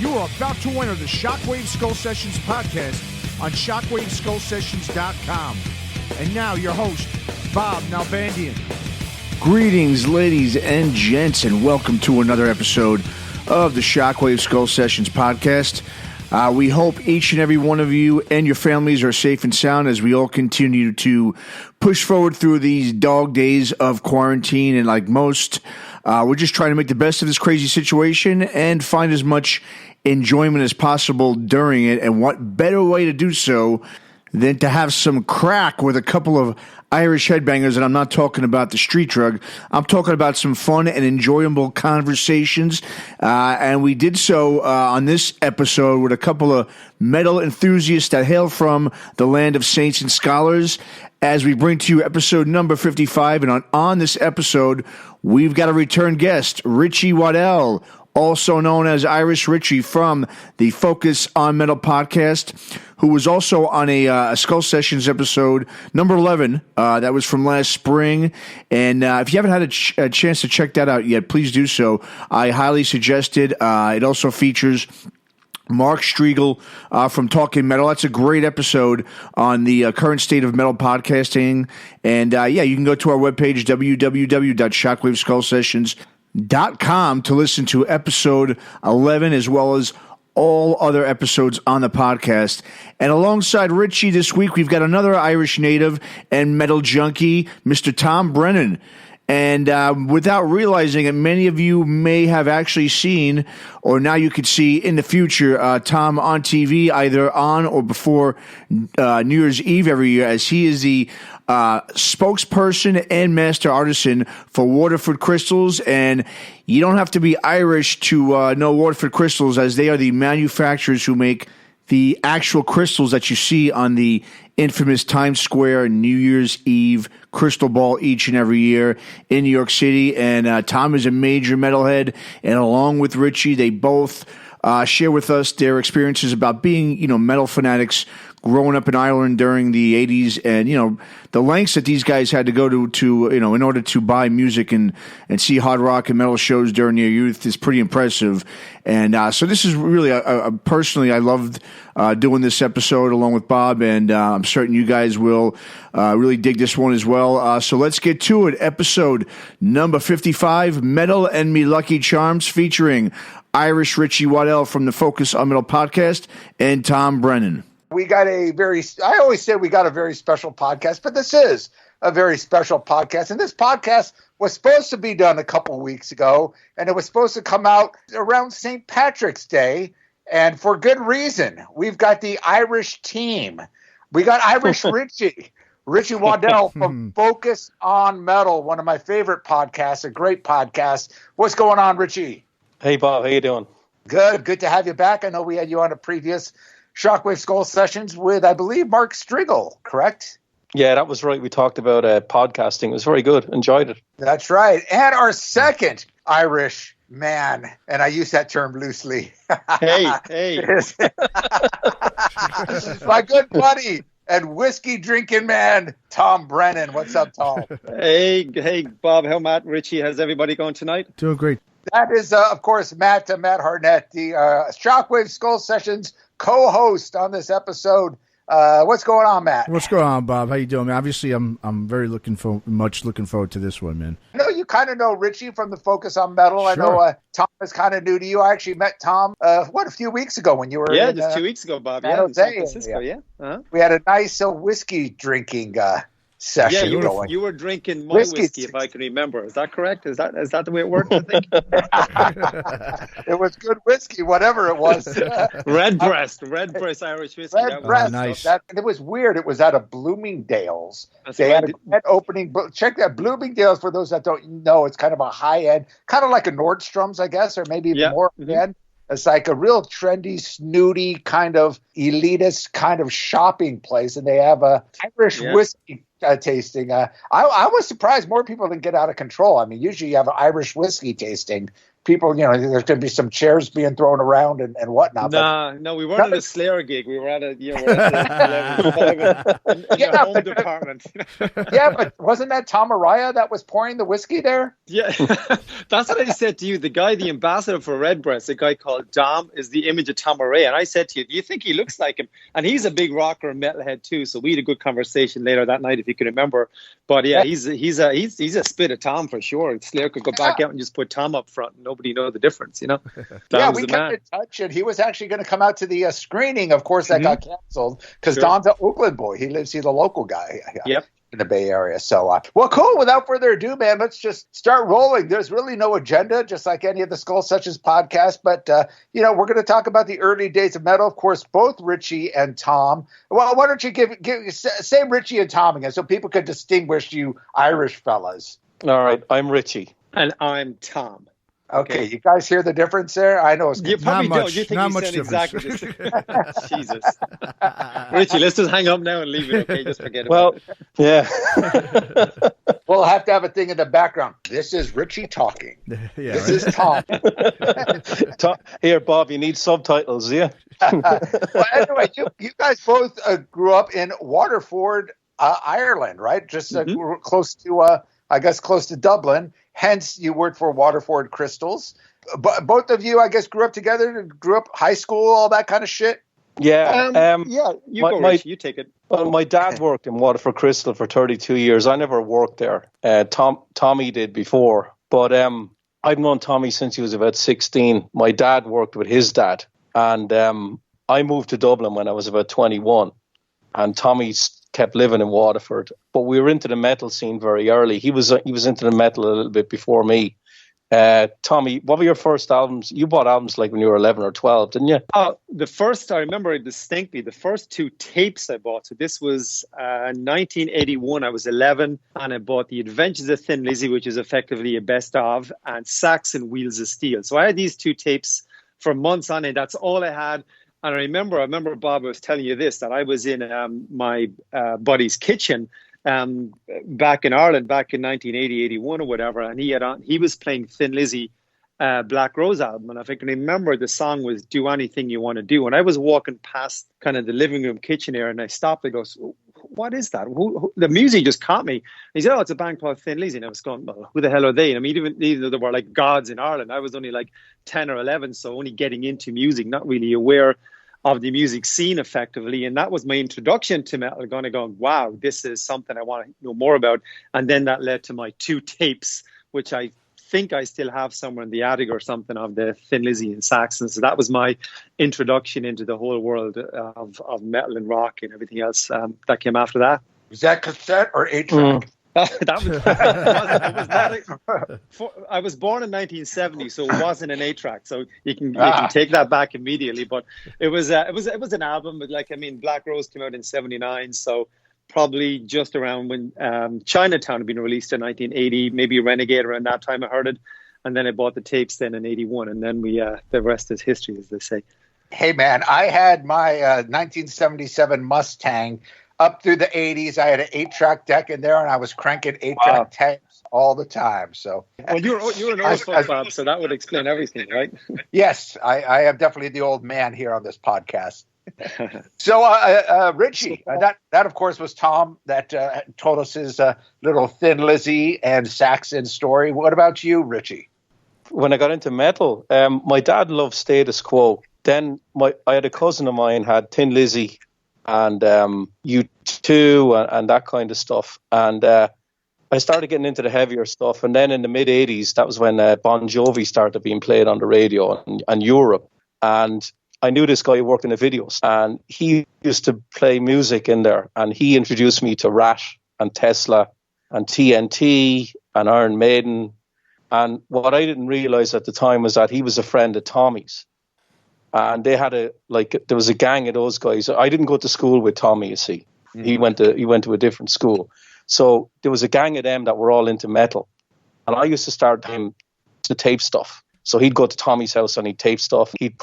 You are about to enter the Shockwave Skull Sessions podcast on ShockwaveSkullSessions.com. And now your host, Bob Nalbandian. Greetings, ladies and gents, and welcome to another episode of the Shockwave Skull Sessions podcast. We hope each and every one of you and your families are safe and sound as we all continue to push forward through these dog days of quarantine. And like most, we're just trying to make the best of this crazy situation and find as much enjoyment as possible during it. And what better way to do so than to have some crack with a couple of Irish headbangers? And I'm not talking about the street drug. I'm talking about some fun and enjoyable conversations. And we did so on this episode with a couple of metal enthusiasts that hail from the land of saints and scholars, as we bring to you episode number 55. And on this episode, we've got a return guest, Richie Waddell, also known as Irish Richie from the Focus on Metal podcast, who was also on a Skull Sessions episode, number 11, that was from last spring. And if you haven't had a chance to check that out yet, please do so. I highly suggest it. It also features Mark Striegel from Talking Metal. That's a great episode on the current state of metal podcasting. And you can go to our webpage, www.shockwaveskullsessions.com, to listen to episode 11 as well as all other episodes on the podcast. And alongside Richie this week, we've got another Irish native and metal junkie, Mr. Tom Brennan. And without realizing it, many of you may have actually seen, or now you could see in the future, Tom on TV, either on or before New Year's Eve every year, as he is the spokesperson and master artisan for Waterford Crystals. And you don't have to be Irish to know Waterford Crystals, as they are the manufacturers who make the actual crystals that you see on the infamous Times Square New Year's Eve crystal ball each and every year in New York City. And Tom is a major metalhead, and along with Richie, they both share with us their experiences about being, metal fanatics growing up in Ireland during the 80s, and, the lengths that these guys had to go to in order to buy music and see hard rock and metal shows during their youth is pretty impressive. And so this is really, personally, I loved doing this episode along with Bob, and I'm certain you guys will really dig this one as well. So let's get to it. Episode number 55, Metal and Me Lucky Charms, featuring Irish Richie Waddell from the Focus on Metal podcast and Tom Brennan. We got I always say we got a very special podcast, but this is a very special podcast. And this podcast was supposed to be done a couple of weeks ago, and it was supposed to come out around St. Patrick's Day, and for good reason. We've got the Irish team. We got Irish Richie Waddell from Focus on Metal, one of my favorite podcasts, a great podcast. What's going on, Richie? Hey, Bob. How you doing? Good to have you back. I know we had you on a previous Shockwave Skull Sessions with, I believe, Mark Striegel, correct? Yeah, that was right. We talked about podcasting. It was very good. Enjoyed it. That's right. And our second Irish man, and I use that term loosely. Hey. My good buddy and whiskey drinking man, Tom Brennan. What's up, Tom? Hey, Bob. How Matt and Richie? How's everybody going tonight? Doing great. That is, of course, Matt Hartnett, the Shockwave Skull Sessions co-host on this episode. What's going on, Matt? What's going on, Bob? How you doing, man? Obviously, I'm very looking forward to this one, man. I know you kind of know Richie from the Focus on Metal. Sure. I know Tom is kind of new to you. I actually met Tom, a few weeks ago when you were in, just 2 weeks ago, Bob. San In San Jose. Francisco, yeah. Uh-huh. We had a nice whiskey drinking session. Yeah, you were drinking my whiskey, if I can remember. Is that correct? Is that the way it worked, I think? It was good whiskey, whatever it was. Redbreast Irish whiskey. Redbreast. Nice. It was weird. It was out of Bloomingdale's. They right. had a grand opening. Check that. Bloomingdale's, for those that don't know, it's kind of a high-end, kind of like a Nordstrom's, I guess, or maybe even more high-end. It's like a real trendy, snooty, kind of elitist kind of shopping place, and they have a Irish whiskey tasting. I was surprised more people didn't get out of control. I mean, usually you have an Irish whiskey tasting, people, there's going to be some chairs being thrown around and whatnot. No, we weren't at a Slayer gig. We were at a, we're at the home department. Yeah, but wasn't that Tom Araya that was pouring the whiskey there? Yeah, that's what I said to you. The ambassador for Redbreast, a guy called Dom, is the image of Tom Araya. And I said to you, do you think he looks like him? And he's a big rocker and metalhead too. So we had a good conversation later that night, if you can remember. But yeah, he's a spit of Tom for sure. Slayer could go back out and just put Tom up front. Nobody know the difference, we kept in touch, and he was actually going to come out to the screening. Of course, that got canceled because Don's an Oakland boy. He's a local guy. Yep. In the Bay Area. So, well, cool. Without further ado, man, let's just start rolling. There's really no agenda, just like any of the Skullsessions podcasts. But, we're going to talk about the early days of metal. Of course, both Richie and Tom. Well, why don't you say Richie and Tom again so people could distinguish you Irish fellas? All right. I'm Richie. And I'm Tom. Okay, you guys hear the difference there? I know it's you probably not don't. Much, You think not we much said difference. exactly the same. Jesus, Richie, let's just hang up now and leave it. Okay, just forget about it. Yeah. We'll have to have a thing in the background. This is Richie talking. This is Tom. Here, Bob, you need subtitles, yeah? Well, anyway, you guys both grew up in Waterford, Ireland, right? Just close to Dublin. Hence, you worked for Waterford Crystals. But both of you, I guess, grew up together, grew up high school, all that kind of shit? Yeah. Richie, you take it. Well, my dad worked in Waterford Crystal for 32 years. I never worked there. Tommy did before. But I've known Tommy since he was about 16. My dad worked with his dad. And I moved to Dublin when I was about 21. And Tommy kept living in Waterford, but we were into the metal scene very early. He was into the metal a little bit before me. Tommy, what were your first albums? You bought albums like when you were 11 or 12, didn't you? I remember it distinctly. The first two tapes I bought. So this was 1981. I was 11, and I bought The Adventures of Thin Lizzy, which is effectively a best of, and Saxon Wheels of Steel. So I had these two tapes for months on end. That's all I had. And I remember Bob was telling you this, that I was in my buddy's kitchen back in Ireland back in 1980, 81 or whatever. And he was playing Thin Lizzy Black Rose album. And if I can remember, the song was Do Anything You Want to Do. And I was walking past kind of the living room kitchen area, and I stopped and goes, what is that? The music just caught me. And he said, it's a band called Thin Lizzy. And I was going, well, who the hell are they? And I mean, even though they were like gods in Ireland, I was only like 10 or 11, so only getting into music, not really aware of the music scene effectively. And that was my introduction to metal, going, wow, this is something I want to know more about. And then that led to my two tapes, which I think I still have somewhere in the attic or something, of the Thin Lizzy and Saxon. So that was my introduction into the whole world of metal and rock and everything else that came after that. Was that cassette or 8-track? I was born in 1970, so it wasn't an 8-track. So you can take that back immediately. But it was an album. But Black Rose came out in '79, so probably just around when Chinatown had been released in 1980, maybe Renegade around that time I heard it, and then I bought the tapes then in '81, and then the rest is history, as they say. Hey man, I had my 1977 Mustang. Up through the 80s, I had an 8-track deck in there, and I was cranking 8-track tapes all the time. So, well, you're an old folk, Bob, so that would explain everything, right? Yes, I am definitely the old man here on this podcast. So, Richie, that of course was Tom that told us his little Thin Lizzy and Saxon story. What about you, Richie? When I got into metal, my dad loved Status Quo. Then I had a cousin of mine had Thin Lizzy and U2 and that kind of stuff. And I started getting into the heavier stuff. And then in the mid-'80s, that was when Bon Jovi started being played on the radio and Europe. And I knew this guy who worked in the videos. And he used to play music in there. And he introduced me to Rat and Tesla and TNT and Iron Maiden. And what I didn't realize at the time was that he was a friend of Tommy's. And they had there was a gang of those guys. I didn't go to school with Tommy, you see. Mm-hmm. He went to a different school. So there was a gang of them that were all into metal. And I used to start him to tape stuff. So he'd go to Tommy's house and he'd tape stuff. He'd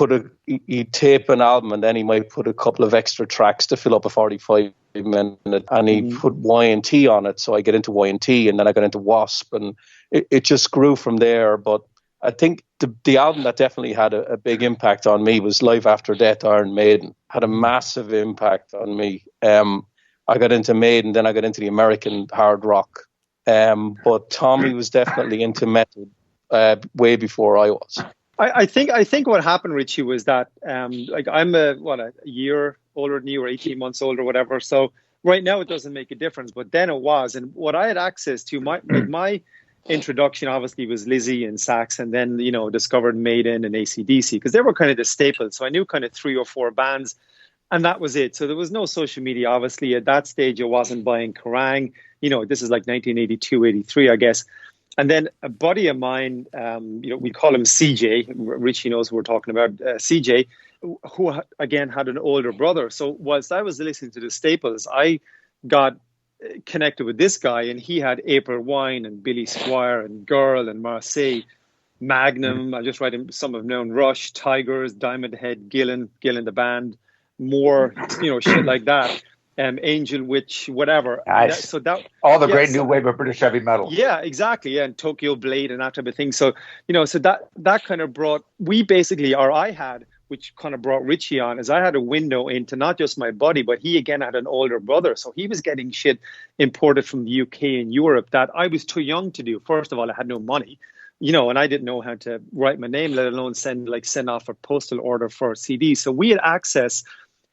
tape an album, and then he might put a couple of extra tracks to fill up a 45-minute, and he'd put Y&T on it. So I get into Y&T, and then I got into Wasp, and it just grew from there. But I think the album that definitely had a big impact on me was Life After Death, Iron Maiden. Had a massive impact on me. I got into Maiden, then I got into the American hard rock. But Tommy was definitely into metal way before I was. I think what happened, Richie, was that like I'm a year older than you, or 18 months older, whatever. So right now it doesn't make a difference, but then it was. And what I had access to, my introduction obviously was Lizzie and Sax, and then discovered Maiden and AC/DC, because they were kind of the staples. So I knew kind of 3 or 4 bands, and that was it. So there was no social media, obviously. At that stage, I wasn't buying Kerrang. This is like 1982, 83, I guess. And then a buddy of mine, we call him CJ. Richie knows who we're talking about. CJ, who again had an older brother. So whilst I was listening to the staples, I got connected with this guy, and he had April Wine and Billy Squire and Girl and Marseille, Magnum. I just write some of known, Rush, Tigers, Diamond Head, Gillan the band, more shit like that. Angel Witch, whatever. Nice. All the great new wave of British heavy metal. Yeah, exactly. Yeah, and Tokyo Blade and that type of thing. So, so that kind of brought, which kind of brought Richie on, is I had a window into not just my buddy, but he again had an older brother. So he was getting shit imported from the UK and Europe that I was too young to do. First of all, I had no money, and I didn't know how to write my name, let alone send off a postal order for a CD. So we had access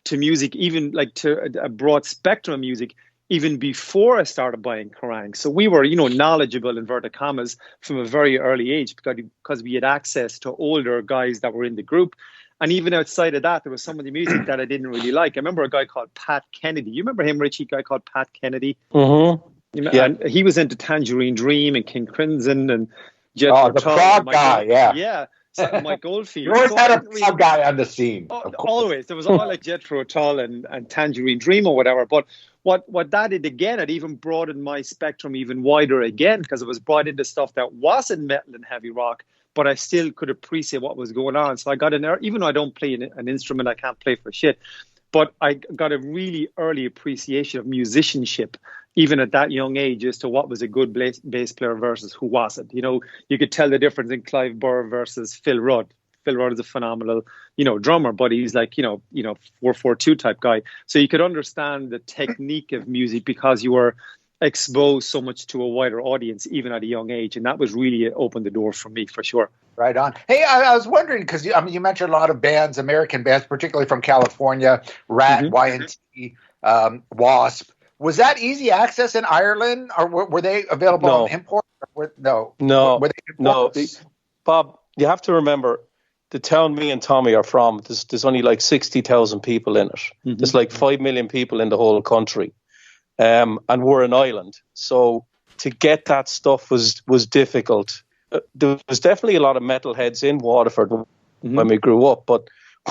to music, even like to a broad spectrum of music, even before I started buying Kerrang. So we were, knowledgeable, inverted commas, from a very early age, because we had access to older guys that were in the group. And even outside of that, there was some of the music that I didn't really like. I remember a guy called Pat Kennedy. You remember him, Richie? A guy called Pat Kennedy? Mm-hmm. Yeah. And he was into Tangerine Dream and King Crimson and Jet the Prague guy, yeah. Yeah. So Mike Goldfield. You always had a Prague guy on the scene. Always. There was all like Jethro Tull and Tangerine Dream or whatever. But what that did again, it even broadened my spectrum even wider again, because it was brought into stuff that wasn't metal and heavy rock, but I still could appreciate what was going on. So I got in there, even though I don't play an instrument, I can't play for shit, but I got a really early appreciation of musicianship, even at that young age, as to what was a good bass player versus who wasn't. You could tell the difference in Clive Burr versus Phil Rudd. Phil Rudd is a phenomenal, drummer, but he's like, 4/4/2 type guy. So you could understand the technique of music because you were exposed so much to a wider audience, even at a young age. And that was really opened the door for me, for sure. Right on. Hey, I was wondering, because you mentioned a lot of bands, American bands, particularly from California, Rat, YNT, Wasp. Was that easy access in Ireland, or were they available on import? No. Were they imports? Bob, you have to remember, the town me and Tommy are from, there's only like 60,000 people in it. Mm-hmm. There's like 5 million people in the whole country. And we're an island. So to get that stuff was difficult. There was definitely a lot of metalheads in Waterford when we grew up. But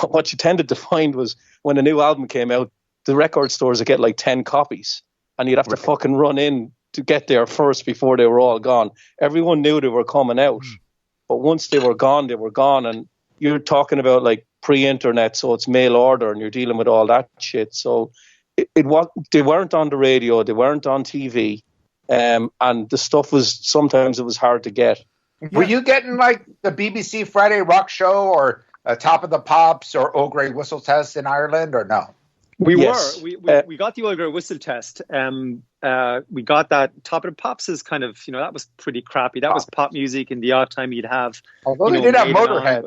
what you tended to find was when a new album came out, the record stores would get like 10 copies. And you'd have to fucking run in to get there first before they were all gone. Everyone knew they were coming out. But once they were gone, they were gone. And you're talking about like pre-internet, so it's mail order and you're dealing with all that shit. So they weren't on the radio, they weren't on TV, and the stuff sometimes it was hard to get. Were you getting like the BBC Friday Rock Show or Top of the Pops or Old Grey Whistle Test in Ireland, or no? We got the Old Grey Whistle Test. We got that. Top of the Pops is kind of, that was pretty crappy. That was pop music, and the odd time you'd have. Although they did have Motorhead.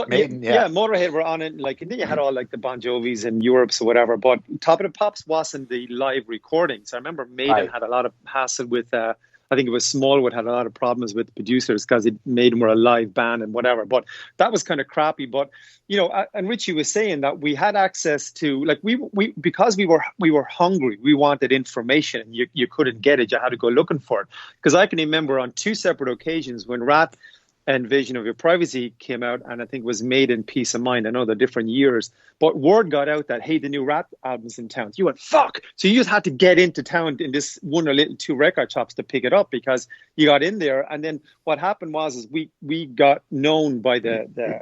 Maiden, yeah, Motorhead were on it. Like, and then you had all like the Bon Jovis and Europe's or whatever. But Top of the Pops wasn't the live recordings. I remember Maiden had a lot of hassle with. I think it was Smallwood had a lot of problems with the producers because it made them were a live band and whatever. But that was kind of crappy. But and Richie was saying that we had access to, like, we because we were hungry. We wanted information. You couldn't get it. You had to go looking for it. Because I can remember on 2 separate occasions when Rat and Vision of Your Privacy came out, and I think it was Made in Peace of Mind. I know they're different years, but word got out that, hey, the new Rat album's in town. You went, fuck! So you just had to get into town in this one or little 2 record shops to pick it up, because you got in there. And then what happened was we got known by the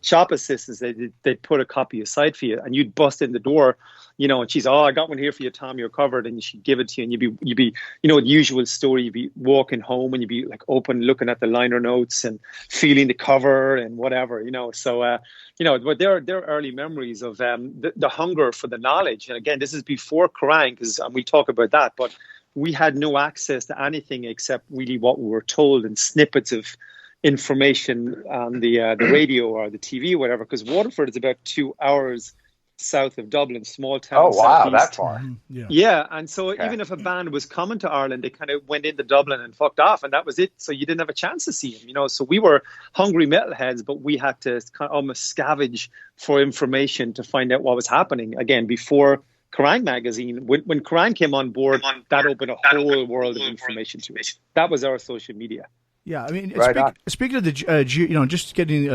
shop assistants. They'd put a copy aside for you, and you'd bust in the door, and she's, I got one here for you, Tom, you're covered, and she'd give it to you, and you'd be, the usual story, you'd be walking home and you'd be like open, looking at the liner notes and feeling the cover and whatever, so, but they're early memories of the hunger for the knowledge. And again, this is before Kerrang, because we talk about that, but we had no access to anything except really what we were told and snippets of information on the radio or the TV or whatever, because Waterford is about 2 hours south of Dublin, small town. Oh, wow, southeast. that far. Yeah, and so even if a band was coming to Ireland, they kind of went into Dublin and fucked off, and that was it. So you didn't have a chance to see them, So we were hungry metalheads, but we had to kind of almost scavenge for information to find out what was happening. Again, before Kerrang magazine, when Kerrang came on board, that opened a whole world of information to us. That was our social media. Yeah, I mean, Right speaking of the, just getting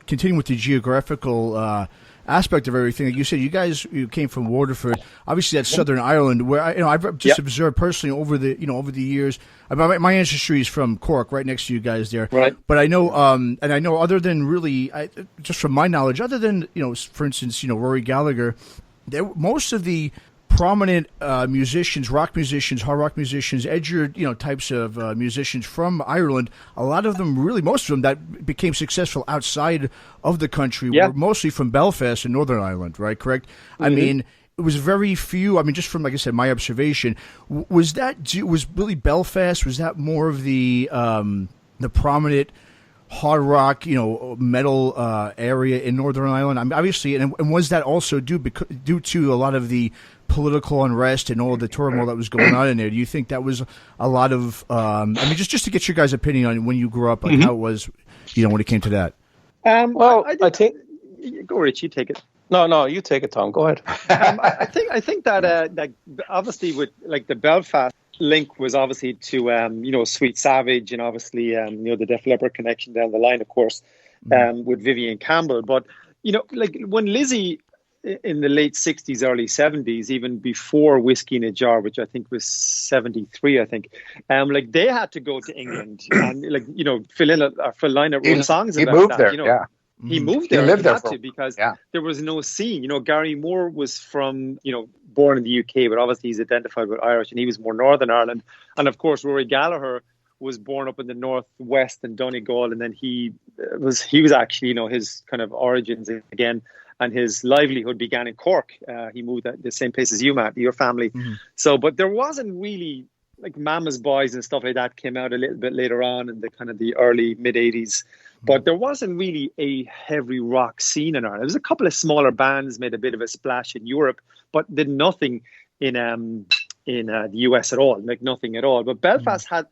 continuing with the geographical aspect of everything, like you said, you came from Waterford. Obviously, that's Southern Ireland, where I've just observed personally over the years. My ancestry is from Cork, right next to you guys there. Right. But I know, and I know, other than really, just from my knowledge, other than for instance, Rory Gallagher, most of the prominent musicians, rock musicians, hard rock musicians, edgier, types of musicians from Ireland, a lot of them, really most of them that became successful outside of the country were mostly from Belfast and Northern Ireland, right? Correct? Mm-hmm. I mean, it was very few. I mean, just from, like I said, my observation, was really Belfast, was that more of the prominent hard rock, metal area in Northern Ireland? I mean, obviously, and was that also due to a lot of the political unrest and all the turmoil that was going on in there? Do you think that was a lot of? Just to get your guys' opinion on when you grew up, like how it was, when it came to that. I think. Go, Richie, take it. No, you take it, Tom. Go ahead. I think that obviously with like the Belfast link was obviously to Sweet Savage and obviously the Def Leppard connection down the line, of course, with Vivian Campbell. But like when Lizzie in the late 60s, early 70s, even before Whiskey in a Jar, which I think was 73, I think, like they had to go to England and Phil Lynott wrote songs about moved that. There, He moved there. He lived there because there was no scene. Gary Moore was from, born in the UK, but obviously he's identified with Irish, and he was more Northern Ireland. And of course, Rory Gallagher was born up in the northwest in Donegal, and then he was actually, his kind of origins again, and his livelihood began in Cork. He moved at the same place as you, Matt, your family. Mm-hmm. So, but there wasn't really like Mama's Boys and stuff like that came out a little bit later on in the kind of the early mid 80s. But there wasn't really a heavy rock scene in Ireland. There was a couple of smaller bands made a bit of a splash in Europe, but did nothing in the US at all, like nothing at all. But Belfast did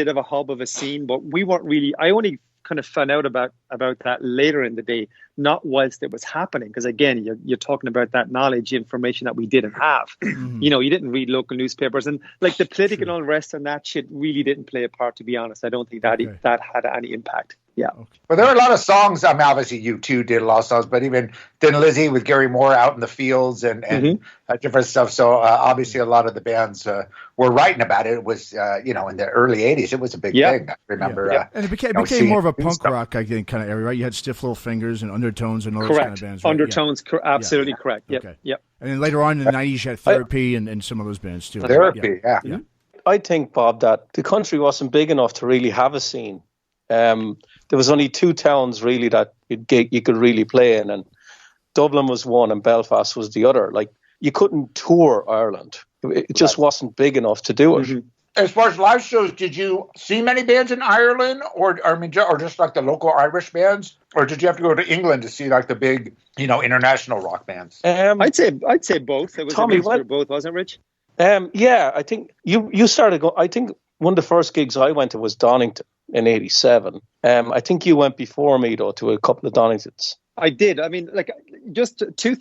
have a hub of a scene, but we weren't really. I only kind of found out about that later in the day, not whilst it was happening. Because again, you're talking about that knowledge, information that we didn't have. Mm-hmm. You didn't read local newspapers, and like the political unrest and that shit really didn't play a part. To be honest, I don't think that had any impact. Yeah. But there are a lot of songs. I mean, obviously you two did a lot of songs, but even Thin Lizzy with Gary Moore out in the fields and different stuff. So obviously a lot of the bands were writing about it. It was, in the early 80s, it was a big thing. I remember. Yeah. And it became more of a punk rock, I think, kind of area, right? You had Stiff Little Fingers and Undertones and all those kind of bands. Right? Undertones, absolutely correct. Yep. Okay. Yep. And then later on in the 90s, you had Therapy and some of those bands too. Therapy, yeah. I think, Bob, that the country wasn't big enough to really have a scene. There was only two towns really that you could really play in, and Dublin was one and Belfast was the other. Like, you couldn't tour Ireland. It just wasn't big enough to do it. Mm-hmm. As far as live shows, did you see many bands in Ireland, or just like the local Irish bands, or did you have to go to England to see like the big, international rock bands? I'd say both. It was Tommy, both, wasn't it, Rich? Yeah, I think you started going. I think one of the first gigs I went to was Donington in '87. I think you went before me though to a couple of Doningtons. I did. I mean, like, just two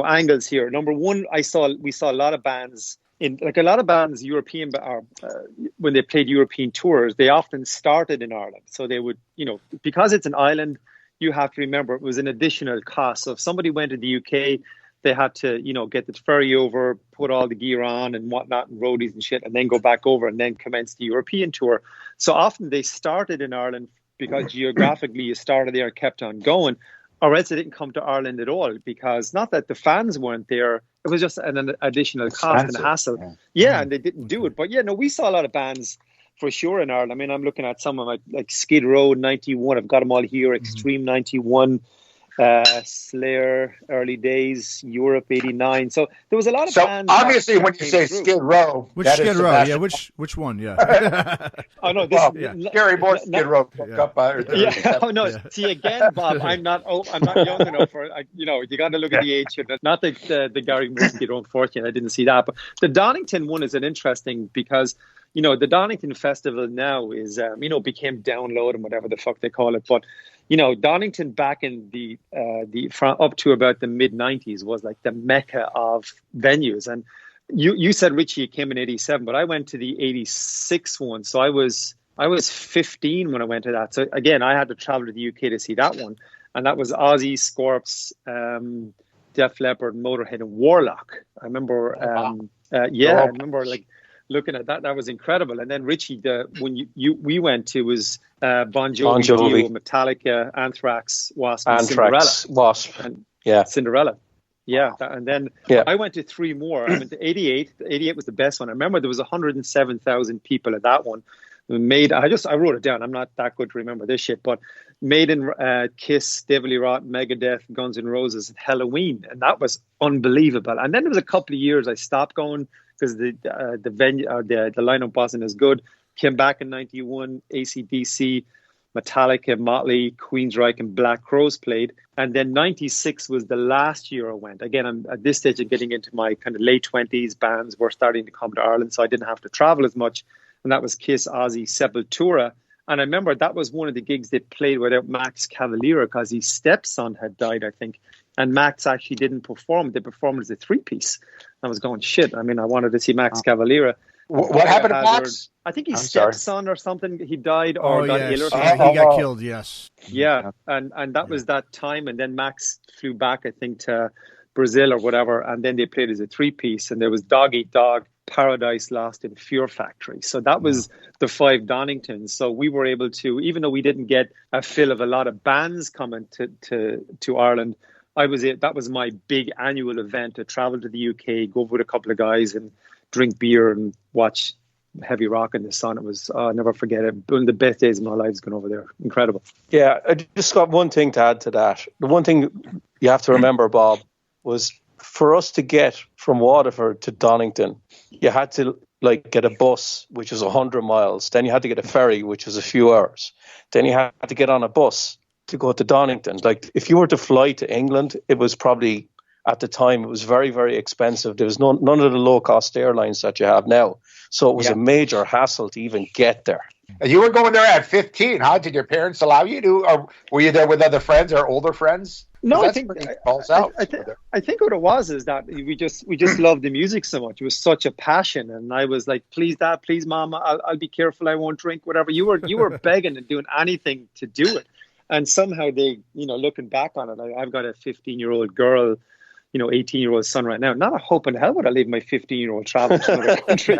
angles here. Number one, we saw a lot of bands European, when they played European tours, they often started in Ireland. So they would, because it's an island, you have to remember it was an additional cost. So if somebody went to the UK, they had to, get the ferry over, put all the gear on and whatnot, and roadies and shit, and then go back over and then commence the European tour. So often they started in Ireland because geographically you started there and kept on going. or else they didn't come to Ireland at all, because not that the fans weren't there, it was just an additional cost and hassle. Yeah, and they didn't do it. But yeah, no, we saw a lot of bands for sure in Ireland. I mean, I'm looking at some of my, like Skid Row 91, I've got them all here, Extreme 91, Slayer, early days, Europe 89. So there was a lot of bands. Obviously, when you say Skid Row, which Skid Row? Yeah, which one? Yeah. Oh no, Gary Moore Skid Row. Oh no. See again, Bob. I'm not young enough for. You got to look at the age. Not the Gary Moore Skid Row. Unfortunately, I didn't see that. But the Donington one is an interesting, because the Donington Festival now is became Download and whatever the fuck they call it, but. Donington back in the up to about the mid 90s was like the mecca of venues. And you said, Richie, you came in 87, but I went to the 86 one. So I was 15 when I went to that. So again, I had to travel to the UK to see that one. And that was Ozzy, Scorps, Def Leppard, Motorhead, and Warlock. I remember, I remember like looking at that. That was incredible. And then Richie, when we went to was Bon Jovi, Dio, Metallica, Anthrax, Wasp, Cinderella. And Cinderella. Yeah. And then I went to three more. I went to 88. 88 was the best one. I remember there was 107,000 people at that one. I wrote it down. I'm not that good to remember this shit, but Maiden, Kiss, David Lee Roth, Megadeth, Guns N' Roses, and Halloween. And that was unbelievable. And then there was a couple of years I stopped going, because the venue, the lineup wasn't as good. Came back in 91, AC/DC, Metallica, Motley, Queensryche, and Black Crowes played. And then 96 was the last year I went. Again, I'm at this stage of getting into my kind of late 20s. Bands were starting to come to Ireland, so I didn't have to travel as much. And that was Kiss, Ozzy, Sepultura. And I remember that was one of the gigs they played without Max Cavalera, because his stepson had died, I think. And Max actually didn't perform. They performed as a three-piece. I was going, shit. I mean, I wanted to see Max Cavalera. What happened to Max? I think his stepson or something, he died or got ill or something. He got killed, yes. Yeah, and that was that time. And then Max flew back, I think, to Brazil or whatever. And then they played as a three-piece. And there was Dog Eat Dog, Paradise Lost, and Fear Factory. So that was the five Doningtons. So we were able to, even though we didn't get a fill of a lot of bands coming to Ireland, that was my big annual event, to travel to the UK, go with a couple of guys and drink beer and watch heavy rock in the sun. It was, I'll never forget it. One of the best days of my life going over there. Incredible. Yeah, I just got one thing to add to that. The one thing you have to remember, Bob, was for us to get from Waterford to Donington, you had to get a bus, which was 100 miles. Then you had to get a ferry, which was a few hours. Then you had to get on a bus to go to Donington. Like, if you were to fly to England, it was probably, at the time, it was very, very expensive. There was none of the low-cost airlines that you have now. So it was a major hassle to even get there. You were going there at 15, huh? Did your parents allow you to, or were you there with other friends or older friends? No, I think what it was is that we just loved the music so much. It was such a passion, and I was like, "Please, Dad, please, Mama, I'll be careful. I won't drink, whatever." You were begging and doing anything to do it, and somehow they, looking back on it, I've got a 15-year-old girl, 18-year-old son right now. Not a hope in hell would I leave my 15-year-old travel to another country,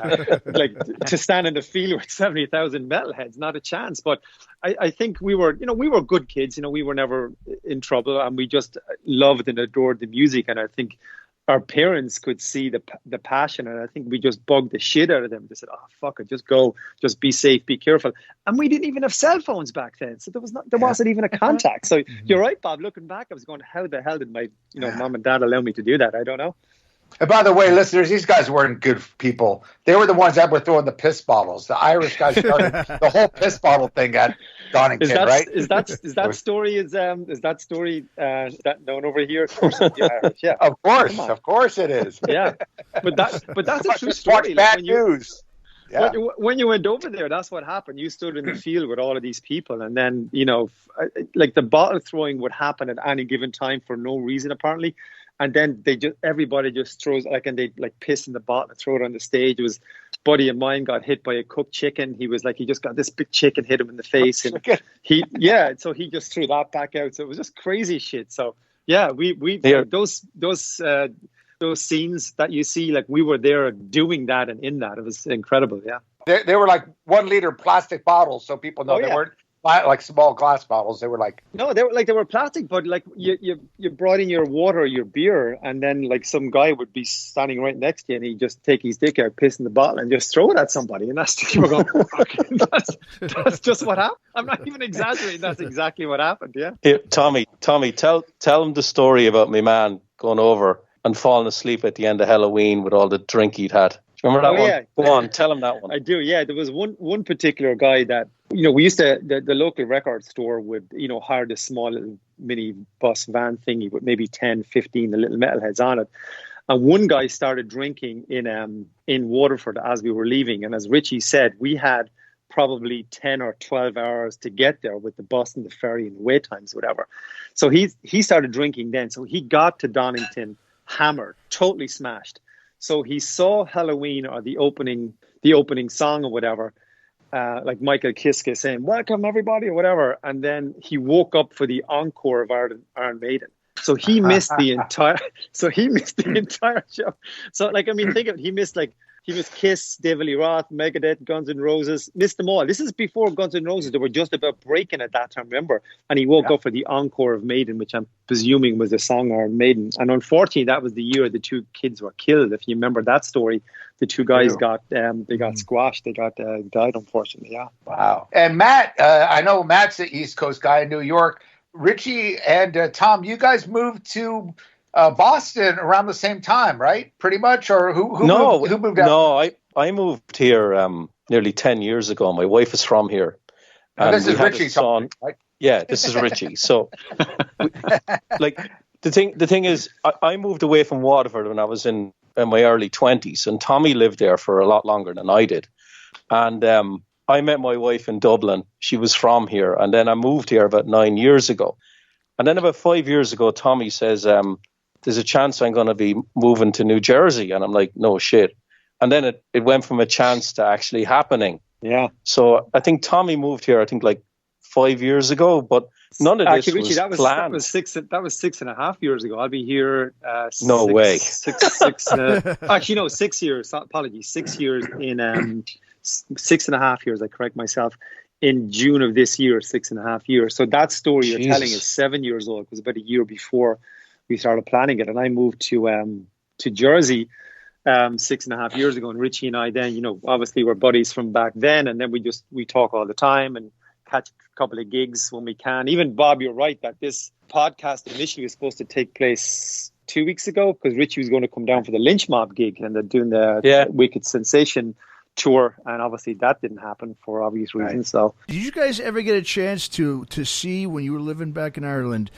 to stand in the field with 70,000 metalheads. Not a chance. But I think we were good kids. We were never in trouble, and we just loved and adored the music. And I think our parents could see the passion, and I think we just bugged the shit out of them. They said, "Oh, fuck it, just go, just be safe, be careful." And we didn't even have cell phones back then, so there wasn't even a contact. So you're right, Bob. Looking back, I was going, "How the hell did my mom and dad allow me to do that?" I don't know. And by the way, listeners, these guys weren't good people. They were the ones that were throwing the piss bottles. The Irish guys started the whole piss bottle thing at Donington, right? Is that story known over here? Of course, Irish. Yeah, of course it is. Yeah, but that's a true story. Bad news. Yeah. When you went over there, that's what happened. You stood in the field with all of these people, and then the bottle throwing would happen at any given time for no reason apparently. And then everybody just throws, and they piss in the bottle and throw it on the stage. It was a buddy of mine got hit by a cooked chicken. He was he just got this big chicken hit him in the face, and so he just threw that back out. So it was just crazy shit. So yeah, those scenes that you see, we were there doing that and in that. It was incredible. Yeah. They were 1 liter plastic bottles, so people know they weren't like small glass bottles. They were like No, they were plastic, but like you brought in your water or your beer, and then like some guy would be standing right next to you, and he'd just take his dick out, piss in the bottle, and just throw it at somebody, and that's you were going, that's just what happened. I'm not even exaggerating. That's exactly what happened. Yeah. Tommy, tell him the story about my man going over and falling asleep at the end of Halloween with all the drink he'd had. Remember that one? Yeah. Go on, tell him that one. I do, yeah. There was one particular guy that, we used to, the local record store would, hire this small little mini bus van thingy with maybe 10, 15 the little metalheads on it. And one guy started drinking in Waterford as we were leaving. And as Richie said, we had probably 10 or 12 hours to get there with the bus and the ferry and the wait times, whatever. So he started drinking then. So he got to Donington hammered, totally smashed. So he saw Halloween or the opening song or whatever, like Michael Kiske saying, "Welcome everybody" or whatever. And then he woke up for the encore of Iron Maiden. So he missed the entire show. So like, I mean, think of it, he missed Kiss, David Lee Roth, Megadeth, Guns N' Roses, missed them all. This is before Guns N' Roses. They were just about breaking at that time, remember? And he woke up for the encore of Maiden, which I'm presuming was the song Iron Maiden. And unfortunately, that was the year the two kids were killed. If you remember that story, the two guys got squashed. They got died, unfortunately. Yeah. Wow. And Matt, I know Matt's the East Coast guy in New York. Richie and Tom, you guys moved to Boston around the same time, right? Pretty much, or who moved out? No, I moved here nearly 10 years ago. My wife is from here. And this is Richie talking, right? Yeah, this is Richie. So, like the thing is, I moved away from Waterford when I was in my early 20s, and Tommy lived there for a lot longer than I did. And I met my wife in Dublin. She was from here, and then I moved here about 9 years ago. And then about 5 years ago, Tommy says, there's a chance I'm going to be moving to New Jersey. And I'm like, no shit. And then it went from a chance to actually happening. Yeah. So I think Tommy moved here, I think like 5 years ago, but none of this was planned. That was 6.5 years ago. I'll be here. No way. 6 years. Apologies. 6 years in 6.5 years. I correct myself. In June of this year, 6.5 years. So that story you're telling is 7 years old. It was about a year before we started planning it, and I moved to Jersey 6.5 years ago. And Richie and I then, obviously we're buddies from back then, and then we talk all the time and catch a couple of gigs when we can. Even Bob, you're right that this podcast initially was supposed to take place 2 weeks ago because Richie was going to come down for the Lynch Mob gig, and they're doing the Wicked Sensation tour, and obviously that didn't happen for obvious reasons. Right. So, did you guys ever get a chance to see, when you were living back in Ireland,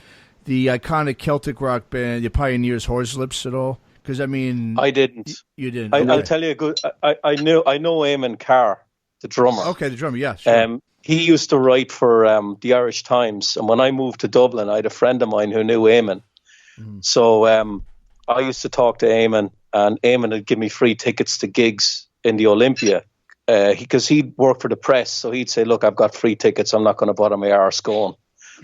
the iconic Celtic rock band, the Pioneers' Horselips at all? Because I mean, I didn't. You didn't. I'll tell you a good. I know Eamon Carr, the drummer. Okay, the drummer. Yeah. Sure. He used to write for the Irish Times, and when I moved to Dublin, I had a friend of mine who knew Eamon. So I used to talk to Eamon, and Eamon would give me free tickets to gigs in the Olympia, because he'd work for the press, so he'd say, "Look, I've got free tickets. I'm not going to bother my arse going."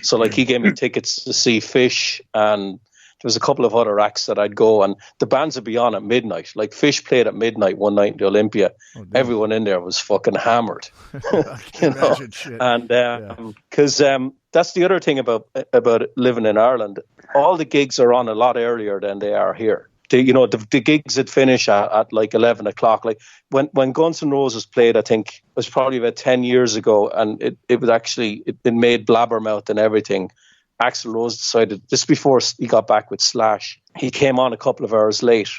So like he gave me tickets to see Fish, and there was a couple of other acts that I'd go, and the bands would be on at midnight. Like Fish played at midnight one night in the Olympia. Everyone in there was fucking hammered. And because that's the other thing about living in Ireland. All the gigs are on a lot earlier than they are here. The gigs would finish at like 11 o'clock. Like when Guns N' Roses played, I think it was probably about 10 years ago, and it was actually, it made Blabbermouth and everything. Axl Rose decided, just before he got back with Slash, he came on a couple of hours late.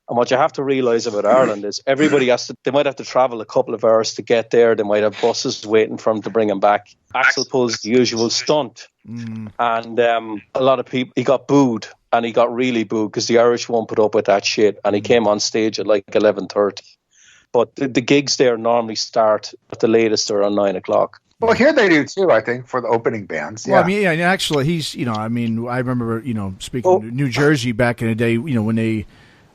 And what you have to realise about Ireland is everybody they might have to travel a couple of hours to get there. They might have buses waiting for him to bring him back. Axl pulls the usual stunt. And a lot of people, he got booed. And he got really booed because the Irish won't put up with that shit. And he came on stage at like 11:30. But the gigs there normally start at the latest around 9 o'clock. Well, here they do too, I think, for the opening bands. Yeah. Well, I mean, and actually, he's, I remember, speaking of New Jersey back in the day, when they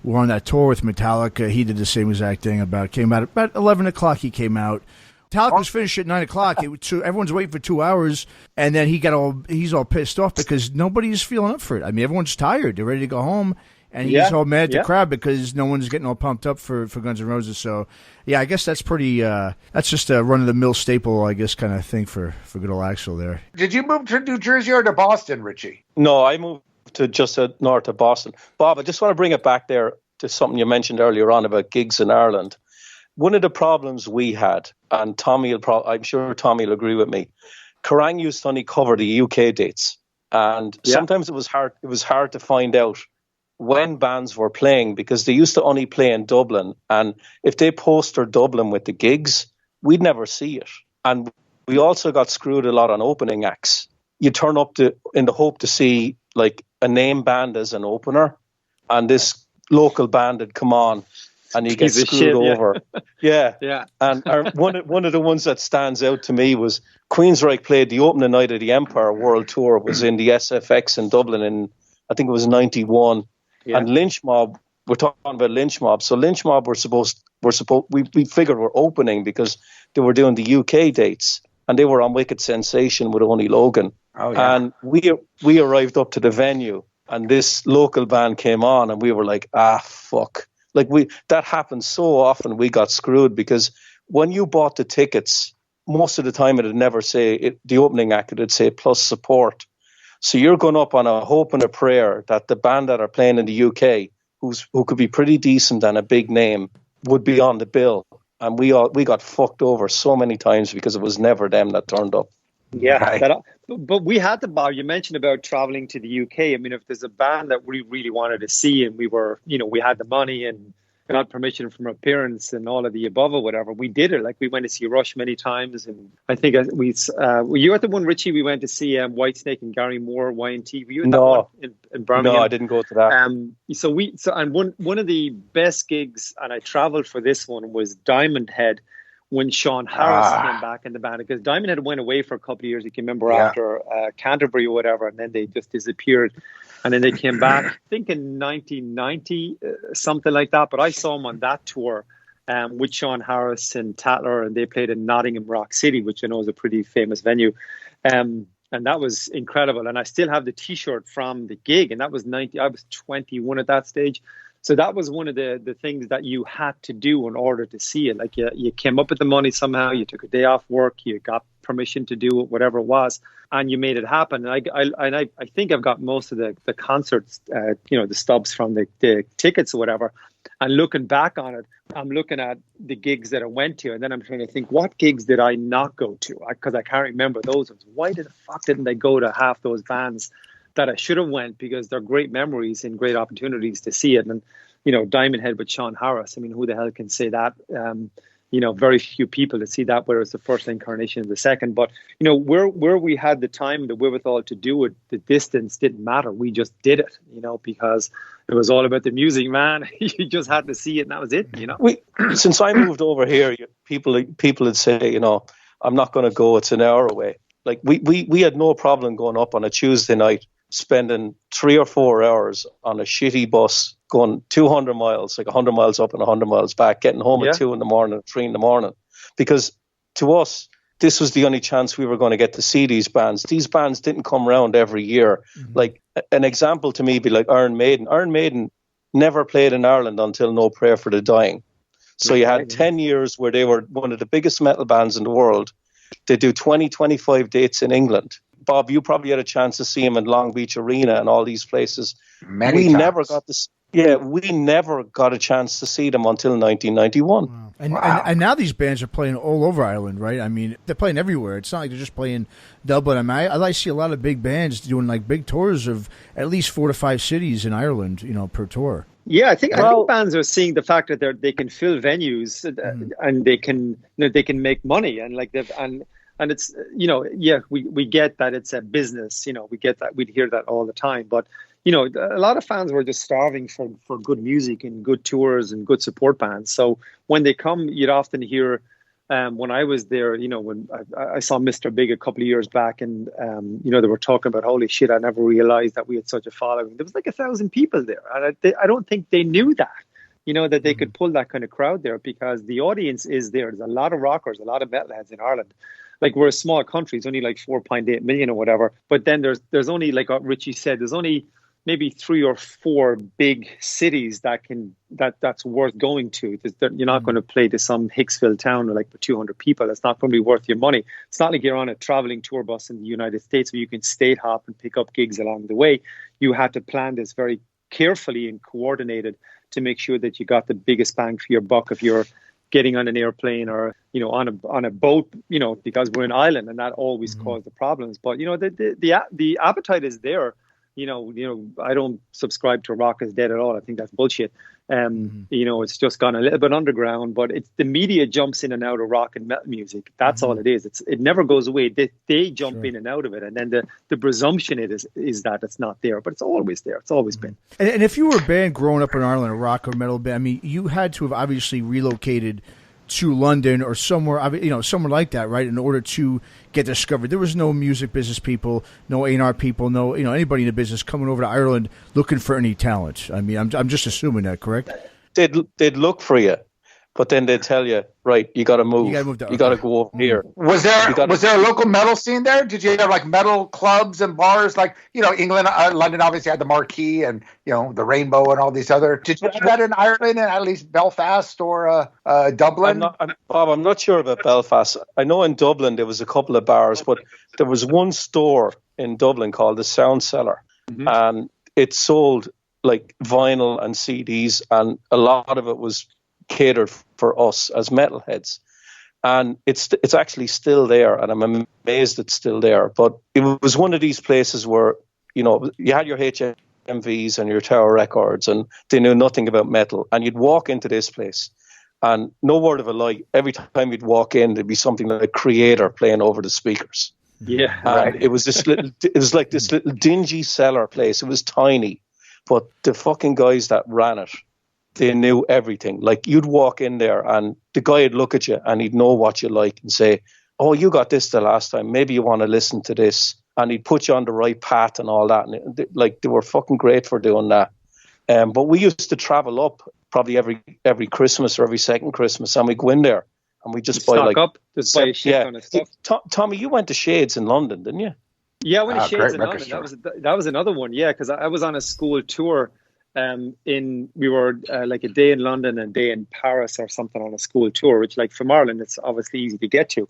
were on that tour with Metallica, he did the same exact thing. Came out about 11 o'clock. He came out. Metallica was finished at 9 o'clock. Everyone's waiting for 2 hours, and then he's all pissed off because nobody's feeling up for it. I mean, everyone's tired. They're ready to go home, And he's all mad at the crowd because no one's getting all pumped up for Guns N' Roses. So, yeah, I guess that's pretty. That's just a run-of-the-mill staple, I guess, kind of thing for good old Axl there. Did you move to New Jersey or to Boston, Richie? No, I moved to just north of Boston. Bob, I just want to bring it back there to something you mentioned earlier on about gigs in Ireland. One of the problems we had, and Tommy I'm sure Tommy will agree with me, Kerrang used to only cover the UK dates, and sometimes it was hard. It was hard to find out when bands were playing because they used to only play in Dublin, and if they posted Dublin with the gigs, we'd never see it. And we also got screwed a lot on opening acts. You turn up in the hope to see like a name band as an opener, and this local band had come on, and you get screwed over. Yeah. And one of the ones that stands out to me was Queensryche played the opening night of the Empire World Tour. It was in the SFX in Dublin in, I think it was 91. Yeah. And Lynch Mob, we're talking about Lynch Mob. So Lynch Mob we figured were opening because they were doing the UK dates, and they were on Wicked Sensation with Only Logan. Oh, yeah. And we arrived up to the venue, and this local band came on, and we were like, fuck. Like that happened so often, we got screwed because when you bought the tickets, most of the time it'd never say the opening act, it'd say plus support. So you're going up on a hope and a prayer that the band that are playing in the UK, who could be pretty decent and a big name, would be on the bill. And we got fucked over so many times because it was never them that turned up. Yeah, right. But we had to, Bob, you mentioned about traveling to the UK. I mean, if there's a band that we really wanted to see and we were, we had the money and got permission from our parents and all of the above or whatever, we did it. Like we went to see Rush many times. And I think were you at the one, Richie? We went to see Whitesnake and Gary Moore, Y&T. Were you at that one in Birmingham? No, I didn't go to that. And one of the best gigs, and I traveled for this one, was Diamond Head. When Sean Harris came back in the band, because Diamond Head went away for a couple of years, you can remember, after Canterbury or whatever, and then they just disappeared. And then they came back, I think in 1990, something like that. But I saw them on that tour with Sean Harris and Tatler, and they played in Nottingham Rock City, which I know is a pretty famous venue. And that was incredible. And I still have the T-shirt from the gig, and that was I was 21 at that stage. So that was one of the things that you had to do in order to see it. Like you came up with the money somehow, you took a day off work, you got permission to do it, whatever it was, and you made it happen. And I think I've got most of the concerts, the stubs from the tickets or whatever. And looking back on it, I'm looking at the gigs that I went to, and then I'm trying to think, what gigs did I not go to? Because I can't remember those ones. Why the fuck didn't I go to half those bands that I should have went, because they're great memories and great opportunities to see it. And, Diamond Head with Sean Harris, I mean, who the hell can say that? Very few people to see that, where it's the first incarnation of the second. But, where we had the time, the wherewithal to do it, the distance didn't matter. We just did it, because it was all about the music, man. You just had to see it, and that was it, Since I moved over here, people would say, I'm not going to go, it's an hour away. Like we had no problem going up on a Tuesday night, spending 3 or 4 hours on a shitty bus, going 200 miles, like 100 miles up and 100 miles back, getting home at 2 a.m, 3 a.m. Because to us, this was the only chance we were going to get to see these bands. These bands didn't come around every year. Mm-hmm. Like an example to me would be like Iron Maiden. Iron Maiden never played in Ireland until No Prayer for the Dying. So you had 10 years where they were one of the biggest metal bands in the world. They do 25 dates in England. Bob, you probably had a chance to see him in Long Beach Arena and all these places. Many times. We never got a chance to see them until 1991. Wow. And now these bands are playing all over Ireland, right? I mean, they're playing everywhere. It's not like they're just playing Dublin. I mean, I see a lot of big bands doing like big tours of at least 4 to 5 cities in Ireland, per tour. Yeah, I think bands are seeing the fact that they can fill venues and they can make money, and like and it's we get that it's a business, we get that, we'd hear that all the time, but a lot of fans were just starving for good music and good tours and good support bands. So when they come, you'd often hear, when I was there, when I saw Mr. Big a couple of years back, and they were talking about, holy shit, I never realized that we had such a following. There was like 1,000 people there, and I don't think they knew that, that they could pull that kind of crowd there, because the audience is there. There's a lot of rockers, a lot of metalheads in Ireland. Like, we're a small country, it's only like 4.8 million or whatever, but then there's only, like what Richie said, there's only maybe 3 or 4 big cities that's worth going to. You're not going to play to some Hicksville town with 200 people. That's not going to be worth your money. It's not like you're on a traveling tour bus in the United States where you can state hop and pick up gigs along the way. You had to plan this very carefully and coordinated to make sure that you got the biggest bang for your buck if you're getting on an airplane or on a boat, because we're an island, and that always caused the problems. But the appetite is there. I don't subscribe to rock is dead at all. I think that's bullshit. It's just gone a little bit underground, but it's the media jumps in and out of rock and metal music. That's all it is. It never goes away. They jump in and out of it, and then the presumption is that it's not there, but it's always there. It's always been. And if you were a band growing up in Ireland, a rock or metal band, I mean, you had to have obviously relocated to London or somewhere, somewhere like that, right? In order to get discovered, there was no music business people, no A&R people, no anybody in the business coming over to Ireland looking for any talent. I mean, I'm just assuming that, correct? They'd look for you, but then they'd tell you, right, you got to move. You got to go over here. Was there a local metal scene there? Did you have metal clubs and bars England, London obviously had the Marquee and the Rainbow and all these other. Did you have that in Ireland and at least Belfast or Dublin? Bob, I'm not sure about Belfast. I know in Dublin there was a couple of bars, but there was one store in Dublin called the Sound Cellar, and it sold vinyl and CDs, and a lot of it was catered for us as metalheads, and it's actually still there, and I'm amazed it's still there. But it was one of these places where you had your HMVs and your Tower Records, and they knew nothing about metal, and you'd walk into this place, and no word of a lie, every time you'd walk in there'd be something like Creator playing over the speakers. Yeah, and it was this little dingy cellar place. It was tiny, but the fucking guys that ran it, they knew everything. You'd walk in there and the guy would look at you and he'd know what you like and say, oh, you got this the last time, maybe you want to listen to this, and he'd put you on the right path and all that. And they were fucking great for doing that. But we used to travel up probably every Christmas or every second Christmas, and we'd go in there and we just buy buy a shit ton of stuff. Tommy, you went to Shades in London, didn't you? Yeah, I went to Shades in London. That was another one. Yeah, because I was on a school tour. We were a day in London and a day in Paris or something on a school tour, which from Ireland it's obviously easy to get to.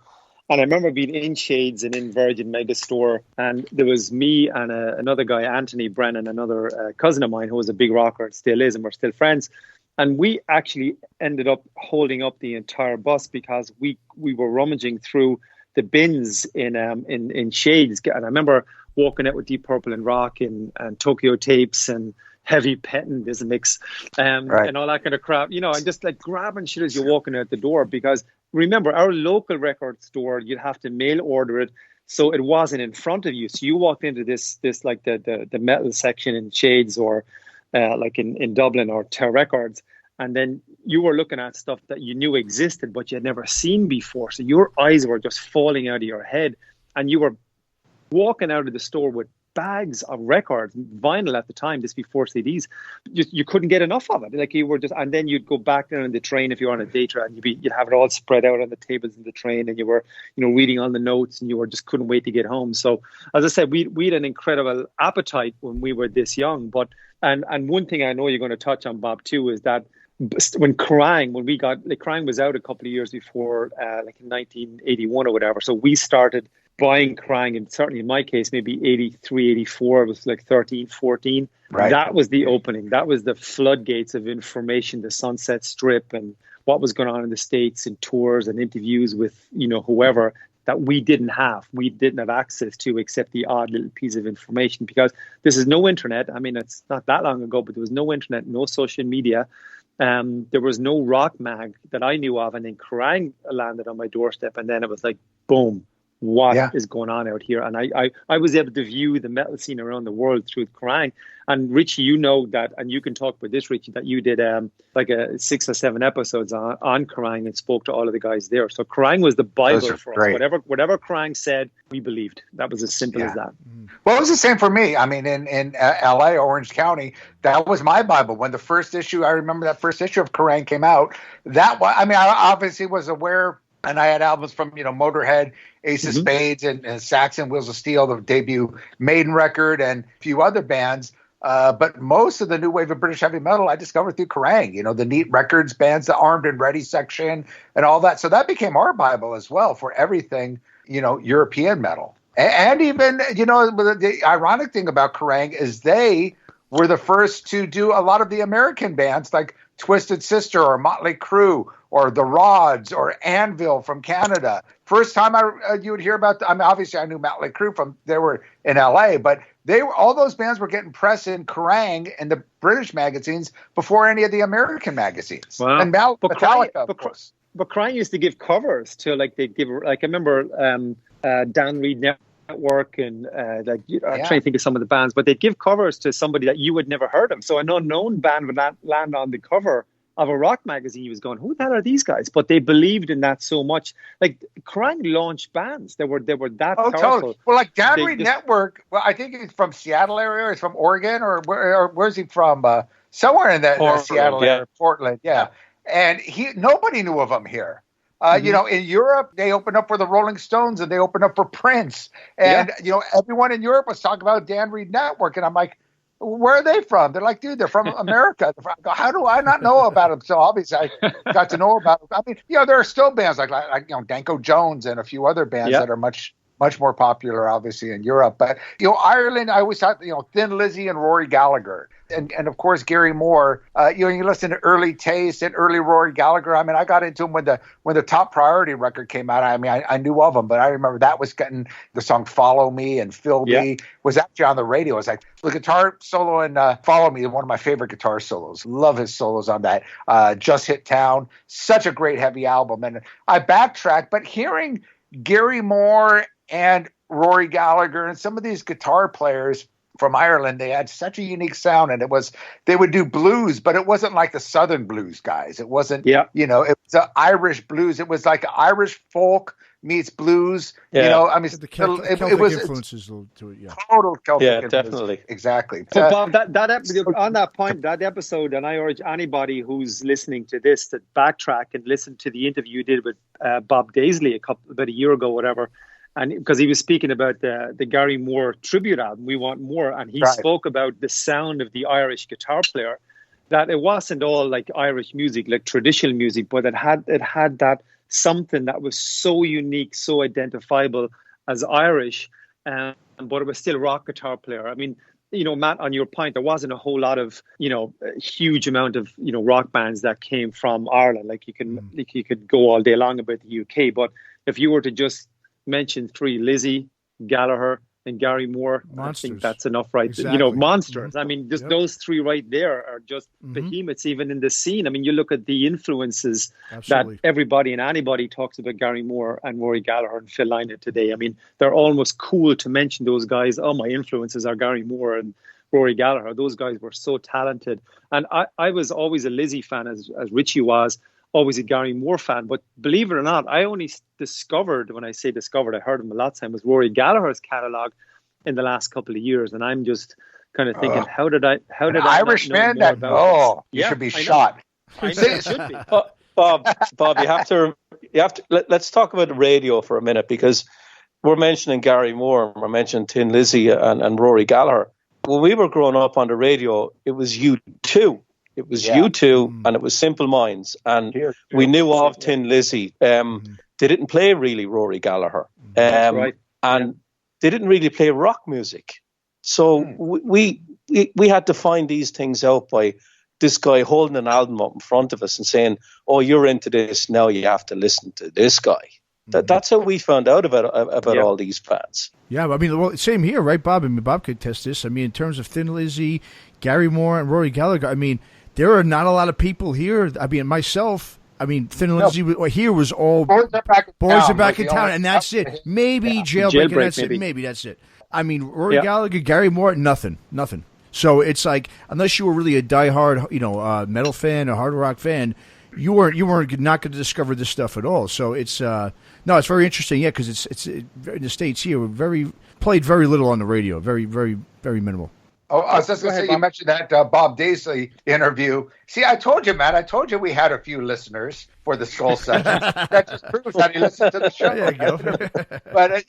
And I remember being in Shades and in Virgin Megastore, and there was me and another guy, Anthony Brennan, another cousin of mine who was a big rocker and still is, and we're still friends. And we actually ended up holding up the entire bus because we were rummaging through the bins in Shades. And I remember walking out with Deep Purple and Rock and Tokyo Tapes and Heavy Petting, there's a mix, and all that kind of crap, and just grabbing shit as you're walking out the door, because remember, our local record store, you'd have to mail order it, so it wasn't in front of you. So you walked into this the metal section in Shades or in Dublin or Tower Records, and then you were looking at stuff that you knew existed but you had never seen before. So your eyes were just falling out of your head, and you were walking out of the store with bags of records, vinyl at the time, this before CDs. You couldn't get enough of it. You were just, and then you'd go back down on the train if you were on a day trip, and you'd have it all spread out on the tables in the train, and you were, reading all the notes, and you were just couldn't wait to get home. So, as I said, we had an incredible appetite when we were this young. But and one thing I know you're going to touch on, Bob, too, is that when Crying was out a couple of years before, in 1981 or whatever. So we started buying Crying, and certainly in my case, maybe 83, 84, it was 13, 14. Right. That was the opening. That was the floodgates of information, the Sunset Strip and what was going on in the States and tours and interviews with, whoever that we didn't have. We didn't have access to except the odd little piece of information, because this is no internet. I mean, it's not that long ago, but there was no internet, no social media. There was no rock mag that I knew of. And then Crying landed on my doorstep, and then it was boom. What is going on out here? And I was able to view the metal scene around the world through Crying. And Richie, you know that, and you can talk about this, Richie, that you did a 6 or 7 episodes on Crying and spoke to all of the guys there. So Crying was the Bible for us. Whatever Crying said, we believed. That was as simple as that. Well, it was the same for me. I mean, in LA, Orange County, that was my Bible. When the first issue, I remember that first issue of Crying came out, I obviously was aware. And I had albums from, Motorhead, Ace of Spades, and Saxon, Wheels of Steel, the debut Maiden record, and a few other bands. But most of the new wave of British heavy metal I discovered through Kerrang, the Neat Records bands, the Armed and Ready section and all that. So that became our Bible as well for everything, European metal. And even, the ironic thing about Kerrang is they were the first to do a lot of the American bands like Twisted Sister or Motley Crue or The Rods or Anvil from Canada. First time you would hear about, obviously I knew Motley Crue they were in LA, but all those bands were getting press in Kerrang and the British magazines before any of the American magazines. Wow. And Metallica, of course. But Kerrang used to give covers to I remember Dan Reed Network and I'm trying to think of some of the bands, but they'd give covers to somebody that you had never heard of. So an unknown band would land on the cover of a rock magazine. He was going, who the hell are these guys? But they believed in that so much. Like Kerrang launched bands. They were that powerful. Totally. Well, like Dan Reed Network. Well, I think he's from Seattle area. Or he's from Oregon, or where's he from? Somewhere in the Seattle area, Portland. Yeah. And nobody knew of him here. In Europe, they opened up for the Rolling Stones and they opened up for Prince. And, everyone in Europe was talking about Dan Reed Network. And I'm like, where are they from? They're like, dude, they're from America. How do I not know about them? So obviously I got to know about them. I mean, there are still bands like Danko Jones and a few other bands that are much more popular, obviously, in Europe. But, Ireland, I always thought, Thin Lizzy and Rory Gallagher. And of course, Gary Moore, you listen to early Taste and early Rory Gallagher. I mean, I got into him when the Top Priority record came out. I mean, I knew of him, but I remember that was getting the song Follow Me and Fill Me was actually on the radio. It was like the guitar solo in Follow Me, one of my favorite guitar solos. Love his solos on that. Just Hit Town. Such a great heavy album. And I backtracked, but hearing Gary Moore and Rory Gallagher and some of these guitar players from Ireland, they had such a unique sound, and they would do blues, but it wasn't like the Southern blues guys. It wasn't, it was an Irish blues. It was like Irish folk meets blues. I mean, the Celtic influences to it. Yeah, total Celtic. Yeah, influence. definitely, exactly. So Bob, on that point, that episode, and I urge anybody who's listening to this to backtrack and listen to the interview you did with Bob Daisley about a year ago, whatever. And because he was speaking about the Gary Moore tribute album, We Want More, and he spoke about the sound of the Irish guitar player, that it wasn't all like Irish music, like traditional music, but it had that something that was so unique, so identifiable as Irish, but it was still rock guitar player. I mean, Matt, on your point, there wasn't a whole lot of, a huge amount of, rock bands that came from Ireland. Like you could go all day long about the UK, but if you were to just mention three, Lizzy, Gallagher, and Gary Moore, Monsters. I think that's enough, right? Exactly. Monsters. I mean, just those three right there are just behemoths even in the scene. I mean, you look at the influences that everybody and anybody talks about Gary Moore and Rory Gallagher and Phil Lynott today. I mean, they're almost cool to mention those guys. Oh, my influences are Gary Moore and Rory Gallagher. Those guys were so talented. And I was always a Lizzy fan, as Richie was, always a Gary Moore fan. But believe it or not, I only discovered, when I say discovered, I heard him a lot of time, was Rory Gallagher's catalogue in the last couple of years. And I'm just kind of thinking, how did I Irishman not know more about you should be shot. I know it should be. Bob, you have to. Let's talk about the radio for a minute, because we're mentioning Gary Moore, and we're mentioning Tin Lizzy and Rory Gallagher. When we were growing up on the radio, it was U2. It was U2 and it was Simple Minds. And we knew of Tin Lizzy. They didn't play really Rory Gallagher. That's right. And they didn't really play rock music. So we had to find these things out by this guy holding an album up in front of us and saying, oh, you're into this, now you have to listen to this guy. That's how we found out about all these bands. Yeah, I mean, well, same here, right, Bob? I mean, Bob could test this. I mean, in terms of Thin Lizzy, Gary Moore, and Rory Gallagher, I mean, there are not a lot of people here. I mean, myself, Thin Lizzy here was all Boys Are Back in Town, and that's it. Maybe Jailbreak, and that's it. Maybe that's it. I mean, Rory Gallagher, Gary Moore, nothing. So it's like, unless you were really a diehard, metal fan or hard rock fan, you weren't not going to discover this stuff at all. So it's it's very interesting, because it's in the States here, played very little on the radio, very, very, very minimal. Oh, I was just going to say, you mentioned that Bob Daisley interview. See, I told you, Matt. I told you we had a few listeners for the Skull Sessions. That just proves that he listened to the show. There you go. But,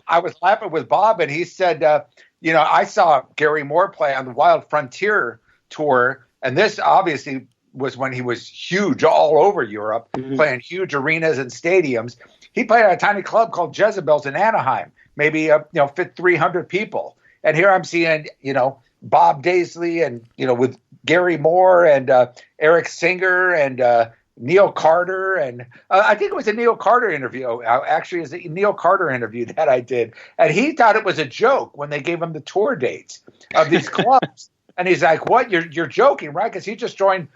I was laughing with Bob, and he said, I saw Gary Moore play on the Wild Frontier tour, and this obviously was when he was huge all over Europe, playing huge arenas and stadiums. He played at a tiny club called Jezebel's in Anaheim, maybe, fit 300 people. And here I'm seeing, Bob Daisley and, with Gary Moore and Eric Singer and Neil Carter. And I think it was a Neil Carter interview. Actually, it was a Neil Carter interview that I did. And he thought it was a joke when they gave him the tour dates of these clubs. And he's like, what? You're joking, right? Because he just joined,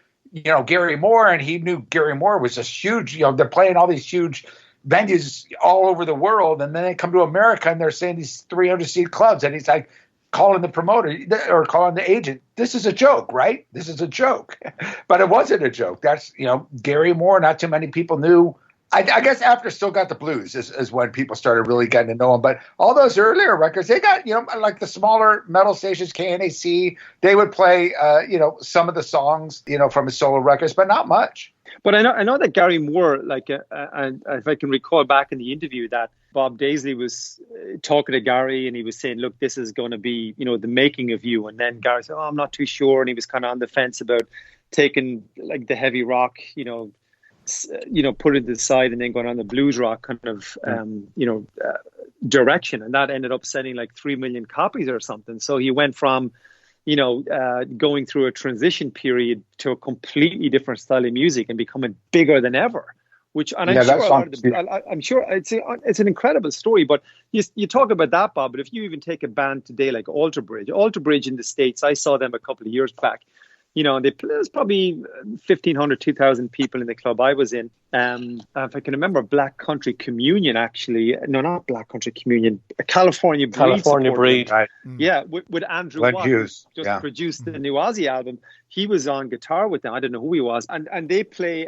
Gary Moore, and he knew Gary Moore was just huge. They're playing all these huge venues all over the world, and then they come to America and they're saying these 300-seat clubs, and he's like calling the promoter or calling the agent, this is a joke, right? This is a joke. But it wasn't a joke. That's, Gary Moore, not too many people knew. I guess after Still Got the Blues is when people started really getting to know him. But all those earlier records, they got, like the smaller metal stations, KNAC, they would play, some of the songs, from his solo records, but not much. But I know that Gary Moore, and if I can recall back in the interview, that Bob Daisley was talking to Gary and he was saying, look, this is going to be, the making of you. And then Gary said, I'm not too sure. And he was kind of on the fence about taking like the heavy rock, put it to the side and then going on the blues rock kind of, direction. And that ended up selling like 3 million copies or something. So he went from, going through a transition period to a completely different style of music and becoming bigger than ever. I'm sure it's an incredible story. But you talk about that, Bob. But if you even take a band today like Alter Bridge in the States, I saw them a couple of years back. There's probably 1,500, 2,000 people in the club I was in. If I can remember, Black Country Communion, actually. No, not Black Country Communion. California Breed. Right. Yeah, with Andrew Watt, Hughes. Just produced the new Ozzy album. He was on guitar with them. I don't know who he was. And they play.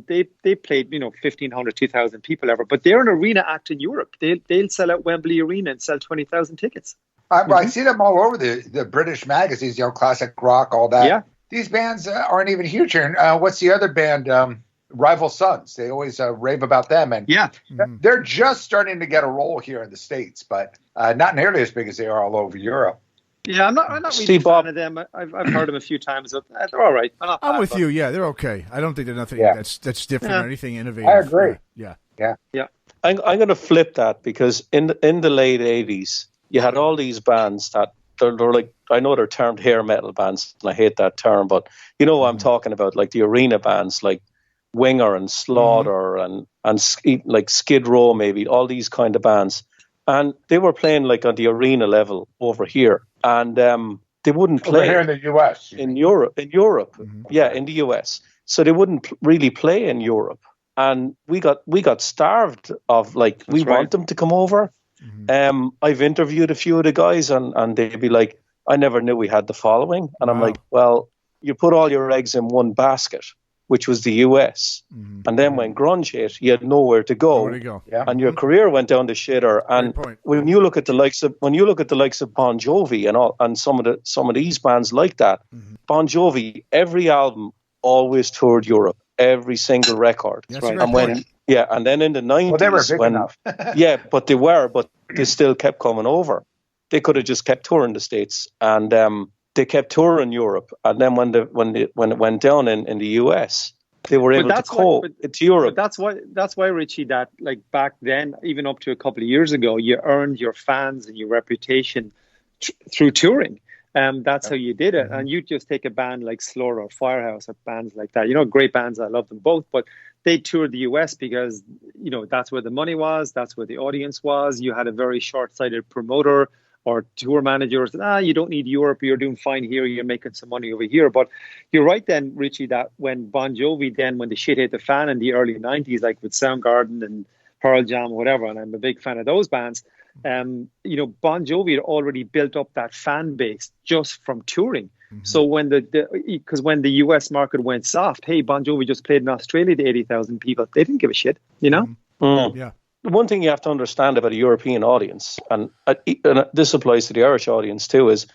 They played, 1,500, 2,000 people ever. But they're an arena act in Europe. They'll sell out Wembley Arena and sell 20,000 tickets. I see them all over the British magazines, classic rock, all that. Yeah. These bands aren't even huge here. What's the other band? Rival Sons. They always rave about them. And they're just starting to get a role here in the States, but not nearly as big as they are all over Europe. Yeah, I'm not really a fan of them. I've heard them a few times. They're all right. I'm with you. Yeah, they're okay. I don't think they're nothing that's different or anything innovative. I agree. Yeah. I'm going to flip that, because in the late 80s, you had all these bands that they're like, I know they're termed hair metal bands, and I hate that term, but you know what I'm talking about, like the arena bands like Winger and Slaughter and like Skid Row, maybe, all these kind of bands. And they were playing like on the arena level over here. And they wouldn't play over here in the US. In Europe. Yeah, in the US. So they wouldn't really play in Europe. And we got starved of, like, we want them to come over. I've interviewed a few of the guys, and they'd be like, I never knew we had the following. And I'm like, well, you put all your eggs in one basket, which was the US. And then when grunge hit, you had nowhere to go. And your career went down the shitter. And when you look at the likes of Bon Jovi and all, and some of these bands like that, Bon Jovi, every album always toured Europe, every single record. And then in the 90s, they were big enough. but they still kept coming over. They could have just kept touring the States, and they kept touring Europe. And then when it went down in the US, they were able to go to Europe. But that's why, Richie, that like back then, even up to a couple of years ago, you earned your fans and your reputation through touring. That's how you did it. And you just take a band like Slaughter or Firehouse or bands like that. Great bands. I love them both, but they toured the US because, that's where the money was. That's where the audience was. You had a very short-sighted promoter or tour managers. You don't need Europe. You're doing fine here. You're making some money over here. But you're right then, Richie, that when Bon Jovi, when the shit hit the fan in the early 90s, like with Soundgarden and Pearl Jam, whatever, and I'm a big fan of those bands, Bon Jovi had already built up that fan base just from touring. So when when the US market went soft, hey, Bon Jovi just played in Australia to 80,000 people. They didn't give a shit, Yeah. One thing you have to understand about a European audience, and this applies to the Irish audience too, is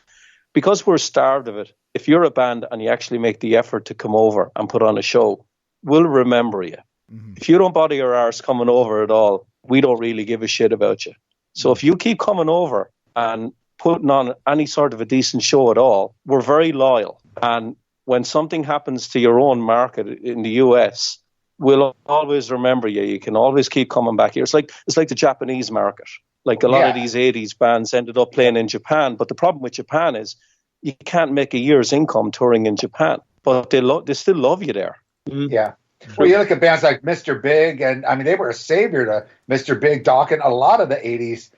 because we're starved of it, if you're a band and you actually make the effort to come over and put on a show, we'll remember you. Mm-hmm. If you don't bother your arse coming over at all, we don't really give a shit about you. So if you keep coming over and putting on any sort of a decent show at all, we're very loyal. And when something happens to your own market in the US, we'll always remember you. You can always keep coming back here. It's like the Japanese market. Like a lot of these 80s bands ended up playing in Japan. But the problem with Japan is you can't make a year's income touring in Japan. But they still love you there. Mm-hmm. Yeah. Well, you look at bands like Mr. Big, and I mean, they were a savior to Mr. Big, Dawkins. A lot of the 80s,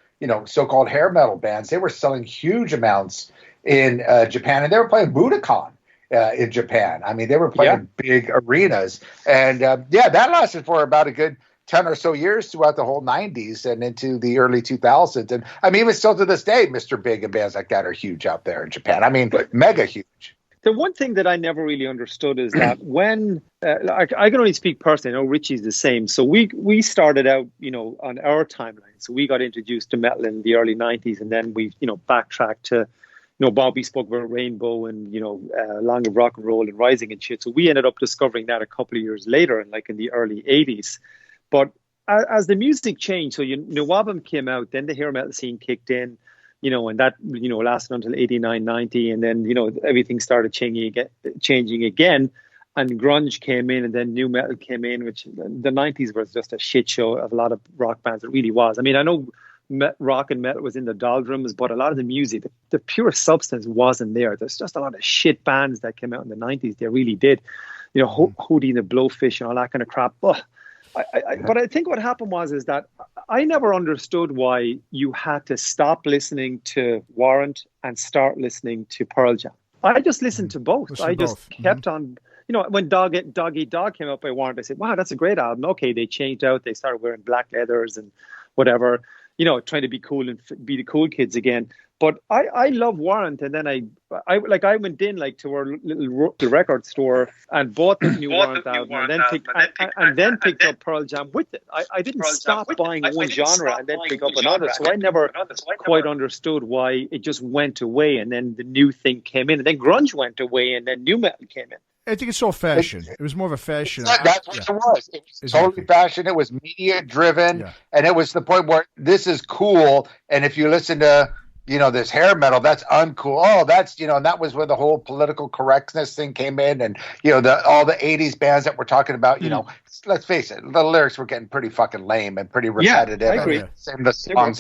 so-called hair metal bands, they were selling huge amounts in Japan, and they were playing Budokan in Japan. I mean, they were playing big arenas. And, that lasted for about a good 10 or so years throughout the whole 90s and into the early 2000s. And, I mean, even still to this day, Mr. Big and bands like that are huge out there in Japan. I mean, mega huge. The one thing that I never really understood is that when I can only speak personally, I know Richie's the same. So we started out, on our timeline. So we got introduced to metal in the early 90s, and then we, backtracked to, Bobby spoke about Rainbow and, Long of Rock and Roll and Rising and shit. So we ended up discovering that a couple of years later, and in the early 80s. But as the music changed, so NWOBHM came out, then the hair metal scene kicked in. And that, lasted until 89, 90. And then, everything started changing again. And grunge came in, and then new metal came in, which the 90s was just a shit show of a lot of rock bands. It really was. I mean, I know rock and metal was in the doldrums, but a lot of the music, the pure substance wasn't there. There's just a lot of shit bands that came out in the 90s. They really did. Hootie and the Blowfish and all that kind of crap. But I think what happened is that I never understood why you had to stop listening to Warrant and start listening to Pearl Jam. I just listened to both. I just kept on, when Dog Eat Dog came out by Warrant, I said, wow, that's a great album. Okay, they changed out. They started wearing black leathers and whatever, trying to be cool and be the cool kids again. But I love Warrant, and then I went in to our little record store and bought the new Warrant album, and then picked up Pearl Jam with it. I didn't stop buying one genre and then pick up another, so I never quite understood why it just went away, and then the new thing came in, and then grunge went away, and then new metal came in. I think it's all fashion. It was more of a fashion. That's what it was. It was totally fashion. It was media driven, and it was the point where this is cool, and if you listen to this hair metal, that's uncool. Oh, that's, and that was where the whole political correctness thing came in. And, all the 80s bands that we're talking about, let's face it, the lyrics were getting pretty fucking lame and pretty repetitive. Yeah, I agree. And the songs.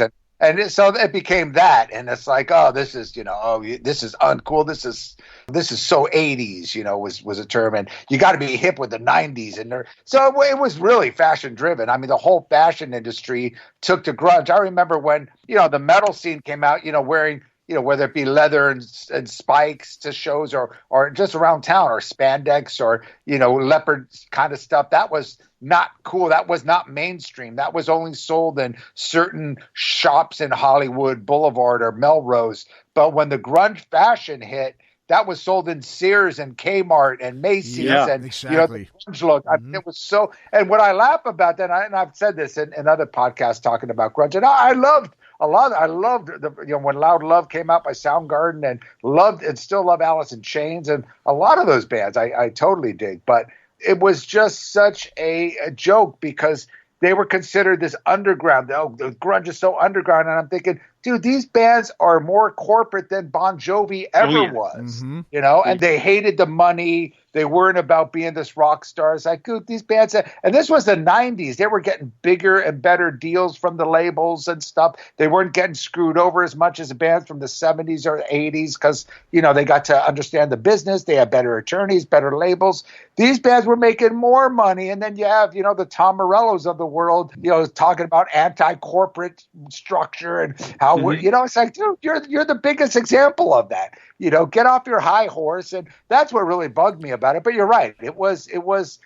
So it became that. And it's like, oh, this is, this is uncool. This is so 80s, was a term. And you got to be hip with the 90s. And so it was really fashion driven. I mean, the whole fashion industry took to grunge. I remember when, the metal scene came out, wearing, whether it be leather and spikes to shows or just around town, or spandex or, leopard kind of stuff. That was not cool. That was not mainstream. That was only sold in certain shops in Hollywood Boulevard or Melrose. But when the grunge fashion hit, that was sold in Sears and Kmart and Macy's and exactly. The grunge look. I mean, it was so. And what I laugh about that, and I've said this in other podcasts talking about grunge, and I loved a lot. I loved the when Loud Love came out by Soundgarden, and still love Alice in Chains, and a lot of those bands I totally dig. But it was just such a joke because they were considered this underground. Oh, the grunge is so underground, and I'm thinking, dude, these bands are more corporate than Bon Jovi ever was, and they hated the money. They weren't about being this rock star. It's like, dude, these bands, and this was the 90s. They were getting bigger and better deals from the labels and stuff. They weren't getting screwed over as much as the bands from the 70s or 80s because, they got to understand the business. They had better attorneys, better labels. These bands were making more money. And then you have, the Tom Morellos of the world, talking about anti-corporate structure and how it's like, dude, you're the biggest example of that. Get off your high horse, and that's what really bugged me about it. But you're right, it was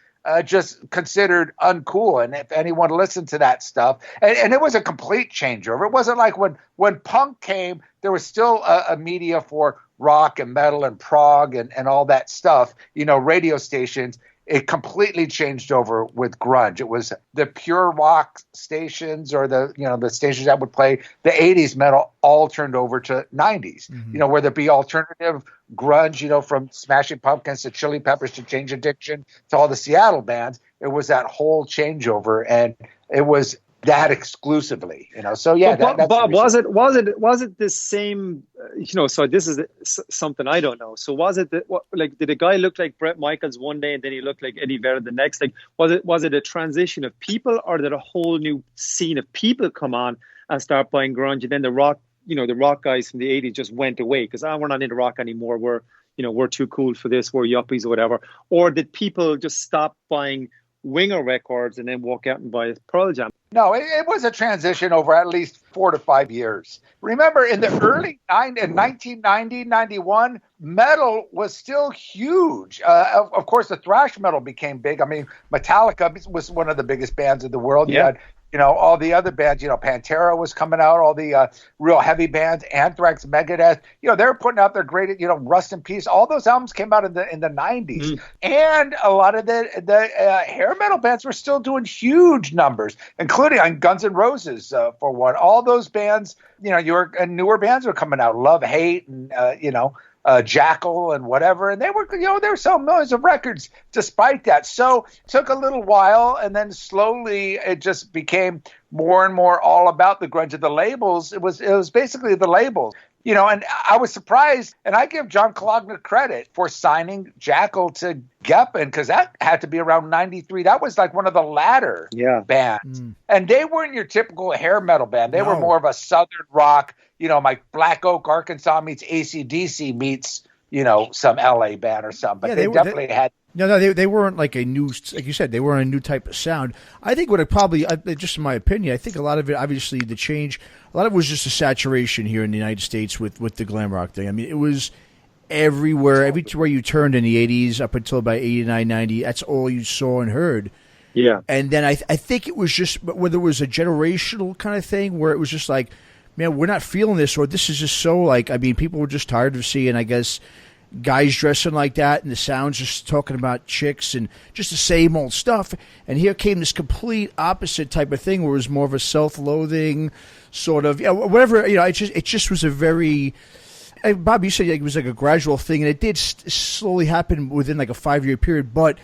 just considered uncool, and if anyone listened to that stuff, and it was a complete changeover. It wasn't like when punk came, there was still a media for rock and metal and prog and all that stuff, radio stations. it completely changed over with grunge. It was the pure rock stations or the stations that would play the 80s metal all turned over to 90s, whether it be alternative grunge, from Smashing Pumpkins to Chili Peppers to Change Addiction to all the Seattle bands. It was that whole changeover, and it was that exclusively, So yeah, that's Bob, was it the same? So this is something I don't know. So was it did a guy look like Bret Michaels one day and then he looked like Eddie Vedder the next? Like, was it a transition of people, or did a whole new scene of people come on and start buying grunge, and then the rock guys from the 80s just went away because we're not into rock anymore. We're too cool for this. We're yuppies or whatever. Or did people just stop buying Winger records and then walk out and buy Pearl Jam? No, it was a transition over at least 4 to 5 years. Remember, in the early in 1990, 91, metal was still huge. Of course, the thrash metal became big. I mean, Metallica was one of the biggest bands in the world. Yeah. You had, all the other bands, Pantera was coming out, all the real heavy bands, Anthrax, Megadeth, they were putting out their great, Rust in Peace. All those albums came out in the 90s. And a lot of the hair metal bands were still doing huge numbers, including on Guns N' Roses, for one. All those bands, newer bands were coming out, Love, Hate, and, Jackal and whatever, and they were selling millions of records despite that. So it took a little while, and then slowly it just became more and more all about the grunge of the labels. It was basically the labels, and I was surprised, and I give John Kalogner credit for signing Jackal to Geffen, because that had to be around 93. That was like one of the latter bands. And they weren't your typical hair metal band. They were more of a southern rock, like Black Oak, Arkansas meets AC/DC meets, some LA band or something. But they definitely had. No, they weren't like a new, like you said, they weren't a new type of sound. I think what it probably, just in my opinion, I think a lot of it, obviously the change, a lot of it was just a saturation here in the United States with the glam rock thing. I mean, it was everywhere you turned in the 80s up until about 89, 90, that's all you saw and heard. Yeah. And then I think it was just, whether it was a generational kind of thing where it was just like, man, we're not feeling this, or this is just so like, I mean, people were just tired of seeing, I guess, guys dressing like that and the sounds just talking about chicks and just the same old stuff. And here came this complete opposite type of thing where it was more of a self-loathing sort of, whatever, it just was a very, Bob, you said it was like a gradual thing, and it did slowly happen within like a 5-year period, but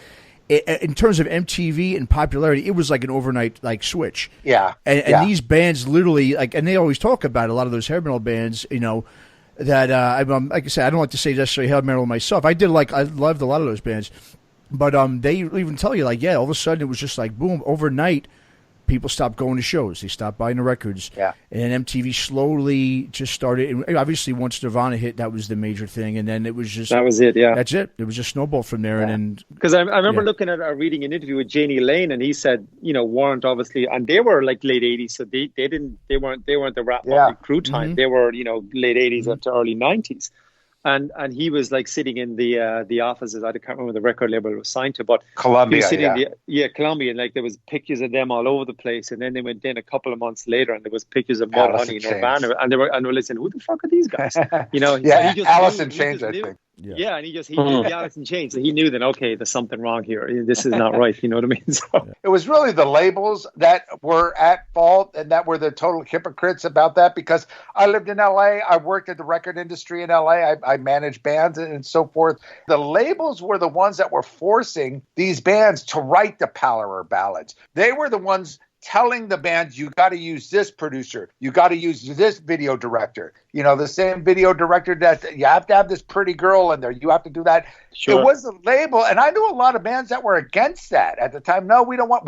in terms of MTV and popularity, it was like an overnight like switch. Yeah. And these bands literally, like, and they always talk about a lot of those hair metal bands, that like I said, I don't like to say necessarily hair metal myself. I loved a lot of those bands, but they even tell you like, all of a sudden it was just like boom, overnight. People stopped going to shows. They stopped buying the records. Yeah. And MTV slowly just started. And obviously, once Nirvana hit, that was the major thing. And then it was just... That was it, yeah. That's it. It was just snowball from there. Yeah. And because I remember looking at reading an interview with Janie Lane, and he said, Warrant obviously, and they were like late 80s, so they weren't the rap crew time. They were, late 80s to early 90s. And he was like sitting in the offices. I can't remember the record label it was signed to, but Columbia, Columbia, and like there was pictures of them all over the place. And then they went in a couple of months later, and there was pictures of Mudhoney and Nirvana, and they were listening. Who the fuck are these guys? Alice in Chains, I think. Yeah, and he knew the Alice in Chains, so he knew that there's something wrong here. This is not right. You know what I mean? So. It was really the labels that were at fault, and that were the total hypocrites about that. Because I lived in LA, I worked at the record industry in LA, I managed bands and so forth. The labels were the ones that were forcing these bands to write the power ballads. They were the ones telling the bands, you got to use this producer, you got to use this video director, the same video director that you have to have this pretty girl in there, you have to do that. Sure. It was the label, and I knew a lot of bands that were against that at the time. No, we don't want,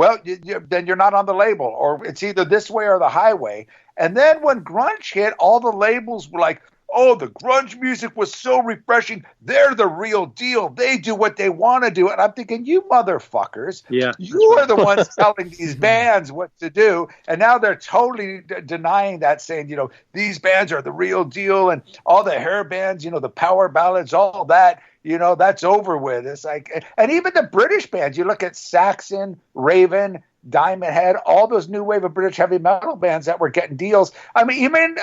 then you're not on the label, or it's either this way or the highway. And then when grunge hit, all the labels were like, oh, the grunge music was so refreshing. They're the real deal. They do what they want to do. And I'm thinking, you motherfuckers, you are the ones telling these bands what to do. And now they're totally denying that, saying, these bands are the real deal. And all the hair bands, the power ballads, all that, that's over with. It's like, and even the British bands, you look at Saxon, Raven, Diamond Head, all those new wave of British heavy metal bands that were getting deals. I mean, even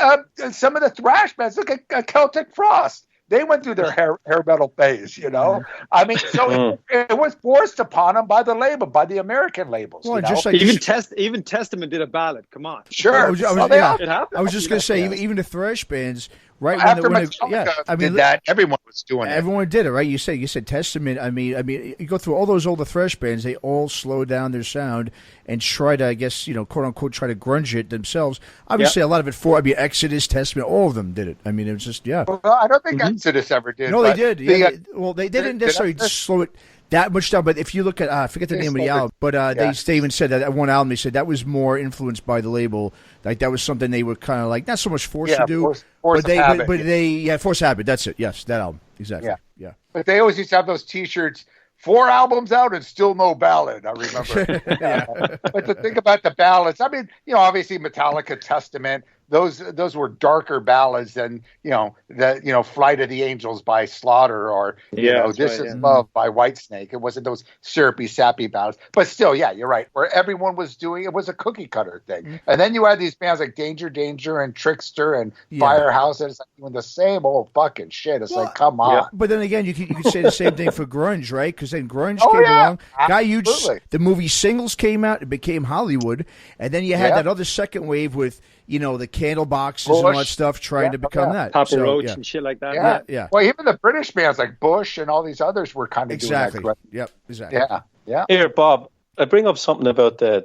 some of the thrash bands. Look at Celtic Frost. they went through their hair metal phase, you know. I mean, so it was forced upon them by the label, by the American labels. Well, you know? just like even Testament did a ballad. Come on, sure. I was it just going to say, even the thrash bands, right? After Metallica did that, everyone was doing it. Everyone did it, right? You said Testament. I mean, you go through all those older thrash bands; they all slow down their sound and try to, I guess, quote unquote, try to grunge it themselves. Obviously, a lot of it Exodus, Testament, all of them did it. I mean, it was just Well, I don't think Exodus ever did. No, they did. They didn't necessarily slow it that much down. But if you look at, I forget the name of the album, but they even said that at one album, they said that was more influenced by the label. Like that was something they were kind of like not so much forced to do, Force Habit. That's it. Yes, that album exactly. Yeah. But they always used to have those T-shirts. 4 albums out and still no ballad. I remember. But the thing about the ballads, I mean, obviously Metallica, Testament, those were darker ballads than Flight of the Angels by Slaughter or This Is Love by Whitesnake. It wasn't those syrupy, sappy ballads. But still, you're right. Where everyone was doing it was a cookie cutter thing. And then you had these bands like Danger and Trickster and Firehouse, and it's like doing the same old fucking shit. It's like, come on. Yeah. But then again, you could say the same thing for grunge, right? Because then grunge came along. The movie Singles came out. It became Hollywood. And then you had that other second wave with, the candle boxes and all that stuff trying to become that. Papa Roach and shit like that. Yeah. Well, even the British bands like Bush and all these others were kind of doing that. Yep, exactly. Yeah. Here, Bob, I bring up something about the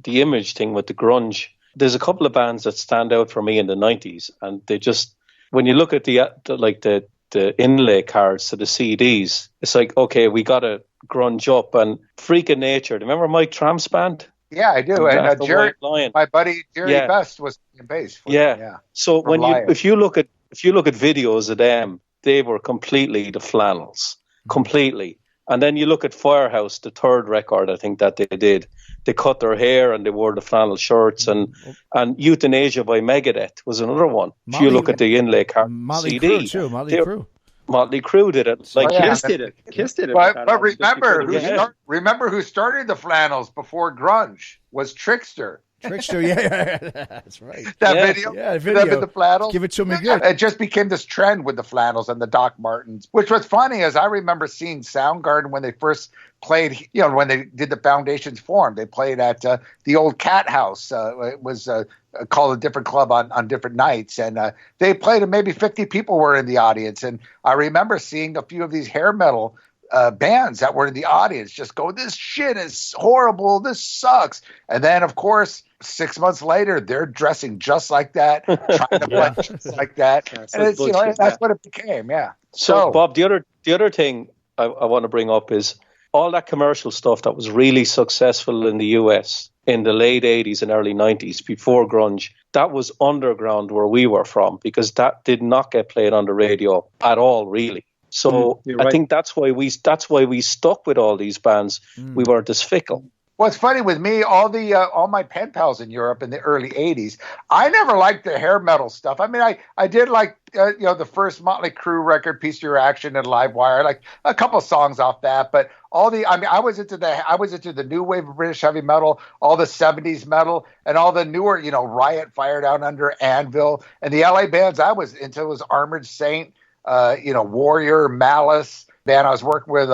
image thing with the grunge. There's a couple of bands that stand out for me in the 90s, and they just, when you look at the inlay cards to the CDs, it's like, okay, we got to grunge up. And Freak of Nature, remember Mike Tramp's band? Yeah, I do. And Jerry, my buddy Jerry Best was in bass. So if you look at videos of them, they were completely the flannels, completely. And then you look at Firehouse, the third record I think that they did. They cut their hair and they wore the flannel shirts. And Euthanasia by Megadeth was another one. If you look at the inlay card Motley CD, Crue too. Motley Crue did it. Kiss did it. Kiss did it. But remember who started the flannels before grunge was Trickster. Trickster, that's right. That video with the flannels. Give it to me good. It just became this trend with the flannels and the Doc Martens, which was funny is I remember seeing Soundgarden when they first played, when they did the Foundations Forum. They played at the old Cat House. It was called a different club on different nights. And they played and maybe 50 people were in the audience. And I remember seeing a few of these hair metal bands that were in the audience just go, this shit is horrible. This sucks. And then, of course, 6 months later, they're dressing just like that, trying to play just like that. And it's, that's what it became. Yeah. So, Bob, the other thing I want to bring up is all that commercial stuff that was really successful in the US in the late 80s and early 90s before grunge, that was underground where we were from, because that did not get played on the radio at all, really. So I think that's why we stuck with all these bands. We weren't as fickle. What's funny with me, all my pen pals in Europe in the early 80s, I never liked the hair metal stuff. I mean, I did like, the first Motley Crue record, Piece of Your Action and Live Wire, like a couple songs off that. But I was into the new wave of British heavy metal, all the 70s metal, and all the newer, Riot, Fire Down Under, Anvil. And the LA bands I was into was Armored Saint, Warrior, Malice. Band I was working with,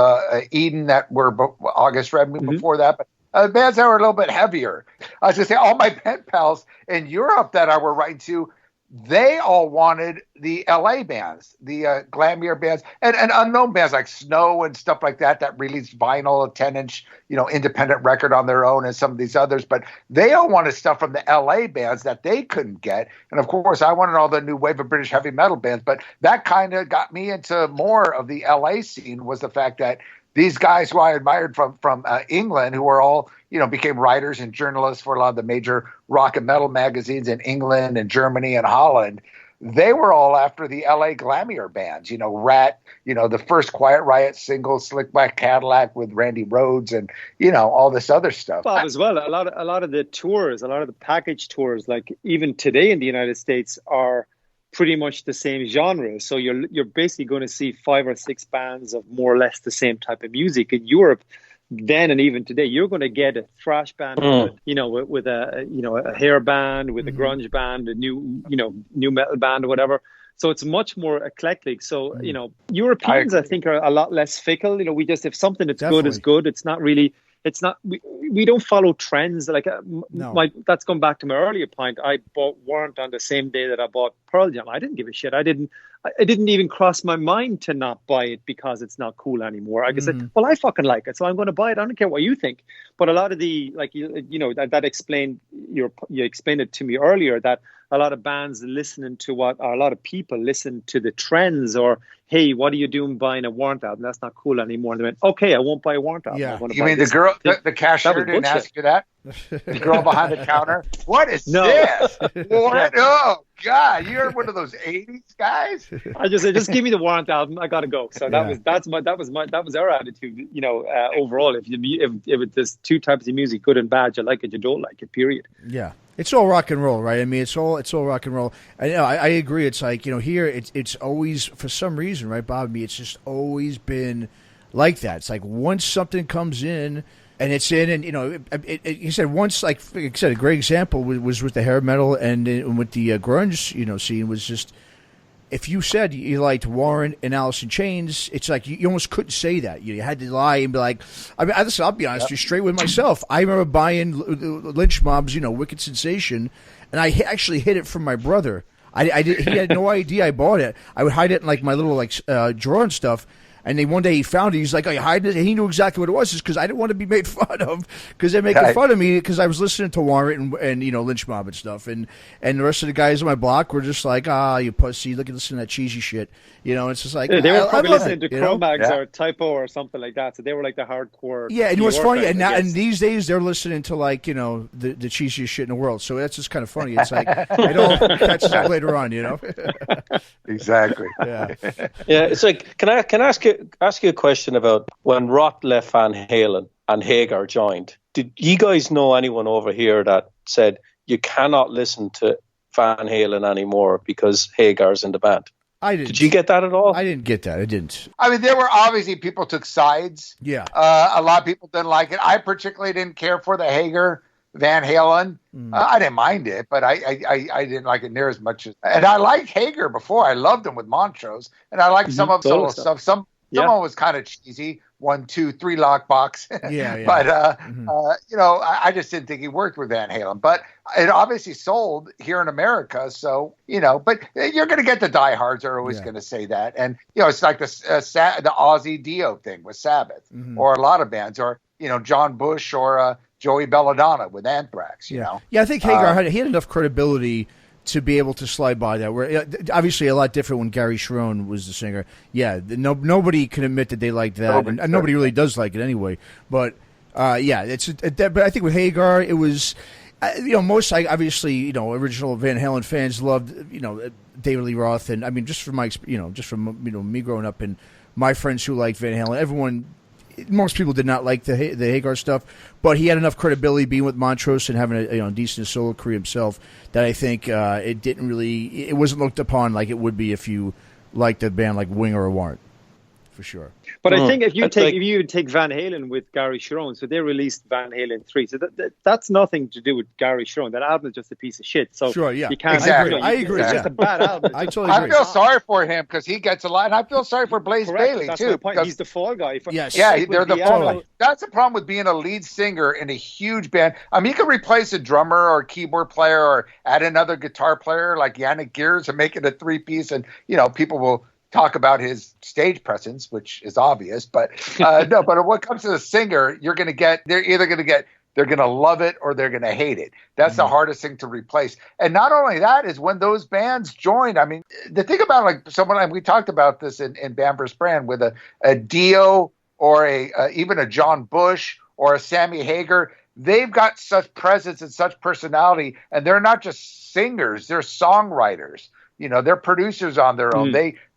Eden, that were August Red before that. But bands that were a little bit heavier. I was going to say, all my pen pals in Europe that I were writing to, they all wanted the LA bands, the glamier bands, and unknown bands like Snow and stuff like that released vinyl, a 10-inch, independent record on their own, and some of these others. But they all wanted stuff from the LA bands that they couldn't get. And of course, I wanted all the new wave of British heavy metal bands. But that kind of got me into more of the LA scene, was the fact that these guys who I admired from England, who were all, became writers and journalists for a lot of the major rock and metal magazines in England and Germany and Holland, they were all after the LA glamier bands, Rat, the first Quiet Riot single, Slick Black Cadillac with Randy Rhoads and, all this other stuff. Bob, as well, a lot of the tours, a lot of the package tours, like even today in the United States, are pretty much the same genre. So you're basically going to see 5 or 6 bands of more or less the same type of music. In Europe, then and even today, you're going to get a thrash band, with a hair band, with a grunge band, a new metal band or whatever. So it's much more eclectic. So, Europeans, I think, are a lot less fickle. We just, if something that's good is good, it's not really, we don't follow trends. Like, that's going back to my earlier point. I bought Warrant on the same day that I bought Pearl Jam. I didn't give a shit. I didn't even cross my mind to not buy it because it's not cool anymore. I just said, well, I fucking like it, so I'm going to buy it. I don't care what you think. But a lot of the, like, that explained, you explained it to me earlier, that a lot of bands listening to or a lot of people listen to the trends, or, hey, what are you doing buying a Warrant album? That's not cool anymore. And they went, okay, I won't buy a Warrant album. Yeah. You mean the girl, the cashier didn't ask you that? The girl behind the counter? What is this? What? Oh, God, you're one of those 80s guys? I just said, just give me the Warrant album. I got to go. So that was our attitude, overall. If there's two types of music, good and bad, you like it, you don't like it, period. Yeah. It's all rock and roll, right? I mean, it's all rock and roll. I agree. It's like, here it's always, for some reason, right, Bob? I mean, it's just always been like that. It's like once something comes in and it's in, and you said once, like I said, a great example was with the hair metal and with the grunge, scene was just. If you said you liked Warrant and Alice in Chains, it's like you almost couldn't say that. You had to lie and be like, I mean, I'll be honest with you, straight with myself. I remember buying Lynch Mob's, Wicked Sensation, and I actually hid it from my brother. He had no idea I bought it. I would hide it in like my little drawer and stuff. And then one day he found it. He's like, "Oh, you hiding it?" And he knew exactly what it was. It's because I didn't want to be made fun of, because they're making fun of me because I was listening to Warrant and Lynch Mob and stuff. And the rest of the guys on my block were just like, you pussy, look at listening to that cheesy shit. It's just like they were probably listening to Cro-Mags or Typo or something like that. So they were like the hardcore. Yeah, and what's funny, and these days they're listening to like the cheesiest shit in the world. So that's just kind of funny. It's like it all catches up later on, Exactly. Yeah. Yeah, it's like, can I ask you a question about when Roth left Van Halen and Hagar joined? Did you guys know anyone over here that said you cannot listen to Van Halen anymore because Hagar's in the band? I didn't. Did you get that at all? I didn't get that. I didn't. I mean, there were obviously people took sides. Yeah. A lot of people didn't like it. I particularly didn't care for the Hagar Van Halen. I didn't mind it, but I didn't like it near as much as. And I liked Hagar before. I loved him with Montrose, and I liked some of solo stuff. Some was kind of cheesy. 1, 2, 3 lockbox. Yeah. But I just didn't think he worked with Van Halen. But it obviously sold here in America, so But you're going to get the diehards are always going to say that, and it's like the Ozzy Dio thing with Sabbath, or a lot of bands, or John Bush or Joey Belladonna with Anthrax. Yeah, I think Hagar he had enough credibility to be able to slide by that. Where obviously a lot different when Gary Cherone was the singer. Yeah, nobody can admit that they liked that, and nobody really does like it anyway. But but I think with Hagar, it was most obviously original Van Halen fans loved David Lee Roth, and I mean just from my me growing up and my friends who liked Van Halen, most people did not like the Hagar stuff, but he had enough credibility being with Montrose and having a decent solo career himself that I think it wasn't looked upon like it would be if you liked a band like Winger or Warrant, for sure. But I think if you take Van Halen with Gary Cherone, so they released Van Halen 3, so that's nothing to do with Gary Cherone. That album is just a piece of shit. So sure, yeah, you can't. Exactly. I agree. It's just a bad album. I totally agree. I feel sorry for him because he gets a lot, and I feel sorry for Blaze Bailey that's too. My point. He's the fall guy. Yes. Yeah, they're the fall guy. That's the problem with being a lead singer in a huge band. I mean, you can replace a drummer or a keyboard player or add another guitar player like Yannick Gears and make it a 3-piece, and people will talk about his stage presence, which is obvious, but no. But when it comes to the singer, they're going to love it or they're going to hate it. That's the hardest thing to replace. And not only that is when those bands joined. I mean, the thing about like someone, and we talked about this in Band vs. Brand with a Dio or even a John Bush or a Sammy Hagar. They've got such presence and such personality, and they're not just singers; they're songwriters. They're producers on their own.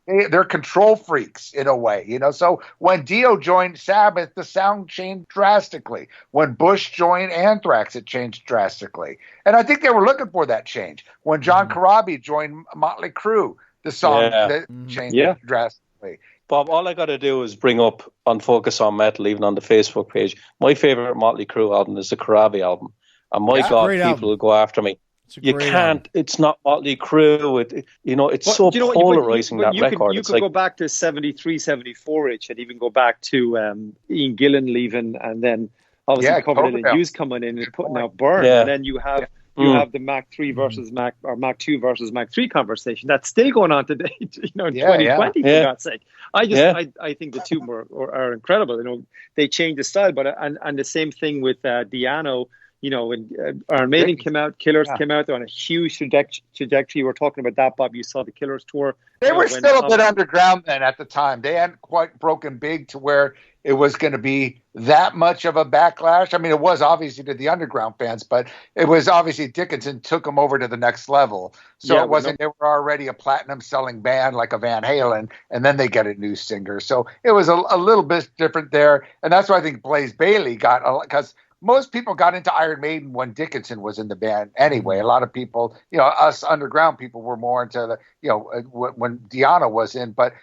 They're control freaks in a way, So when Dio joined Sabbath, the sound changed drastically. When Bush joined Anthrax, it changed drastically. And I think they were looking for that change. When John Corabi joined Motley Crue, the song changed drastically. Bob, all I got to do is bring up on Focus on Metal, even on the Facebook page, my favorite Motley Crue album is the Corabi album. And my God, people will go after me. You can't. It's not Motley Crue. It's so polarizing, that record. You could go back to 73, 74, Rich, and even go back to Ian Gillan leaving, and then obviously Covered in Hughes coming in and putting out Burn, and then you have the Mac 3 versus Mac, or Mac 2 versus Mac 3 conversation that's still going on today. In 2020, for God's sake. I think the two are incredible. They changed the style, but and the same thing with Diano. When Iron Maiden came out, Killers came out, they're on a huge trajectory. We're talking about that, Bob. You saw the Killers tour. They were still a bit underground then at the time. They hadn't quite broken big to where it was going to be that much of a backlash. I mean, it was obviously to the underground fans, but it was obviously Dickinson took them over to the next level. So it wasn't, they were already a platinum selling band like a Van Halen, and then they get a new singer. So it was a little bit different there. And that's why I think Blaze Bayley got, because most people got into Iron Maiden when Dickinson was in the band anyway. A lot of people, us underground people were more into when Diana was in. But,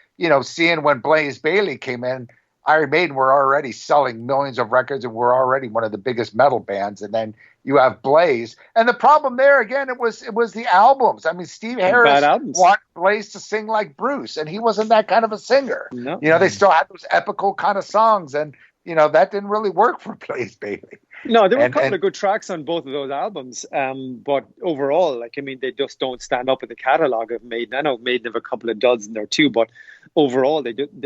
seeing when Blaze Bayley came in, Iron Maiden were already selling millions of records and were already one of the biggest metal bands. And then you have Blaze. And the problem there, again, it was the albums. I mean, Steve Harris wanted Blaze to sing like Bruce, and he wasn't that kind of a singer. No. They still had those epical kind of songs, and that didn't really work for Blaze Bayley. No, there were a couple of good tracks on both of those albums, but overall, they just don't stand up in the catalogue of Maiden. I know Maiden have a couple of duds in there too, but overall,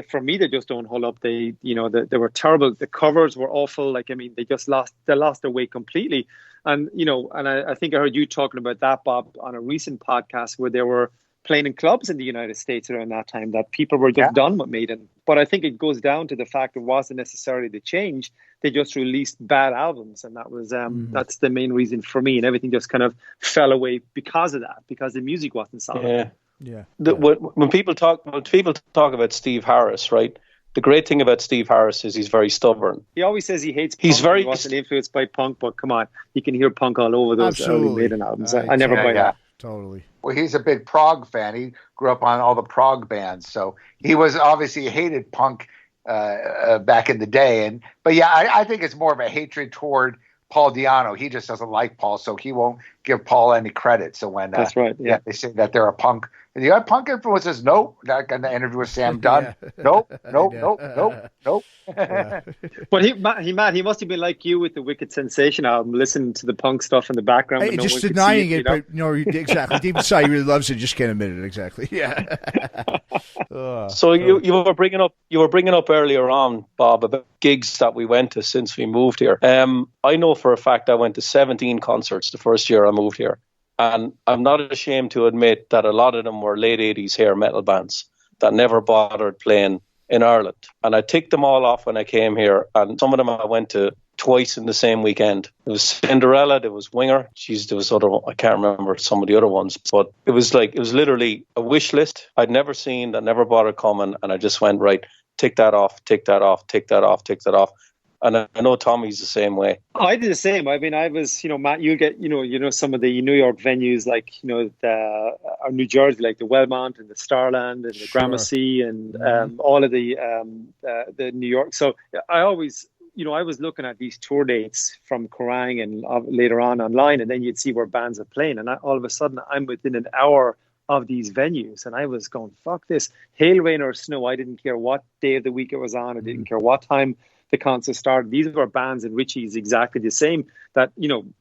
for me, they just don't hold up. They were terrible. The covers were awful. They lost their way completely. And I think I heard you talking about that, Bob, on a recent podcast where they were playing in clubs in the United States around that time, that people were just done with Maiden. But I think it goes down to the fact it wasn't necessarily the change. They just released bad albums, and that was that's the main reason for me. And everything just kind of fell away because of that, because the music wasn't solid. When people talk about Steve Harris, right? The great thing about Steve Harris is he's very stubborn. He always says he hates punk. He wasn't influenced by punk, but come on, you can hear punk all over those early Maiden albums. I never buy that. Totally. Well, he's a big prog fan. He grew up on all the prog bands, so he was obviously hated punk back in the day. But I think it's more of a hatred toward Paul Diano. He just doesn't like Paul, so he won't give Paul any credit. So when that's right, they say that they're a punk. And you got punk influences? Nope. That in the interview with Sam Dunn. Nope. But he must have been like you with the Wicked Sensation album, listening to the punk stuff in the background. Hey, just denying it, but exactly. Deep inside, he really loves it. Just can't admit it. Exactly. Yeah. So you were bringing up earlier on, Bob, about gigs that we went to since we moved here. I know for a fact I went to 17 concerts the first year I moved here. And I'm not ashamed to admit that a lot of them were late 80s hair metal bands that never bothered playing in Ireland. And I ticked them all off when I came here. And some of them I went to twice in the same weekend. There was Cinderella, there was Winger. There was I can't remember some of the other ones. But it was literally a wish list I'd never seen, that never bothered coming. And I just went, right, tick that off, tick that off, tick that off, tick that off. And I know Tommy's the same way. I did the same. I mean, I was, Matt, you get, some of the New York venues like, or New Jersey, like the Wellmont and the Starland and the Gramercy and all of the New York. So I always, I was looking at these tour dates from Kerrang and later on online, and then you'd see where bands are playing. And all of a sudden I'm within an hour of these venues, and I was going, fuck this. Hail, rain or snow, I didn't care what day of the week it was on. I didn't care what time the concert started. These were bands, and Richie's exactly the same. That,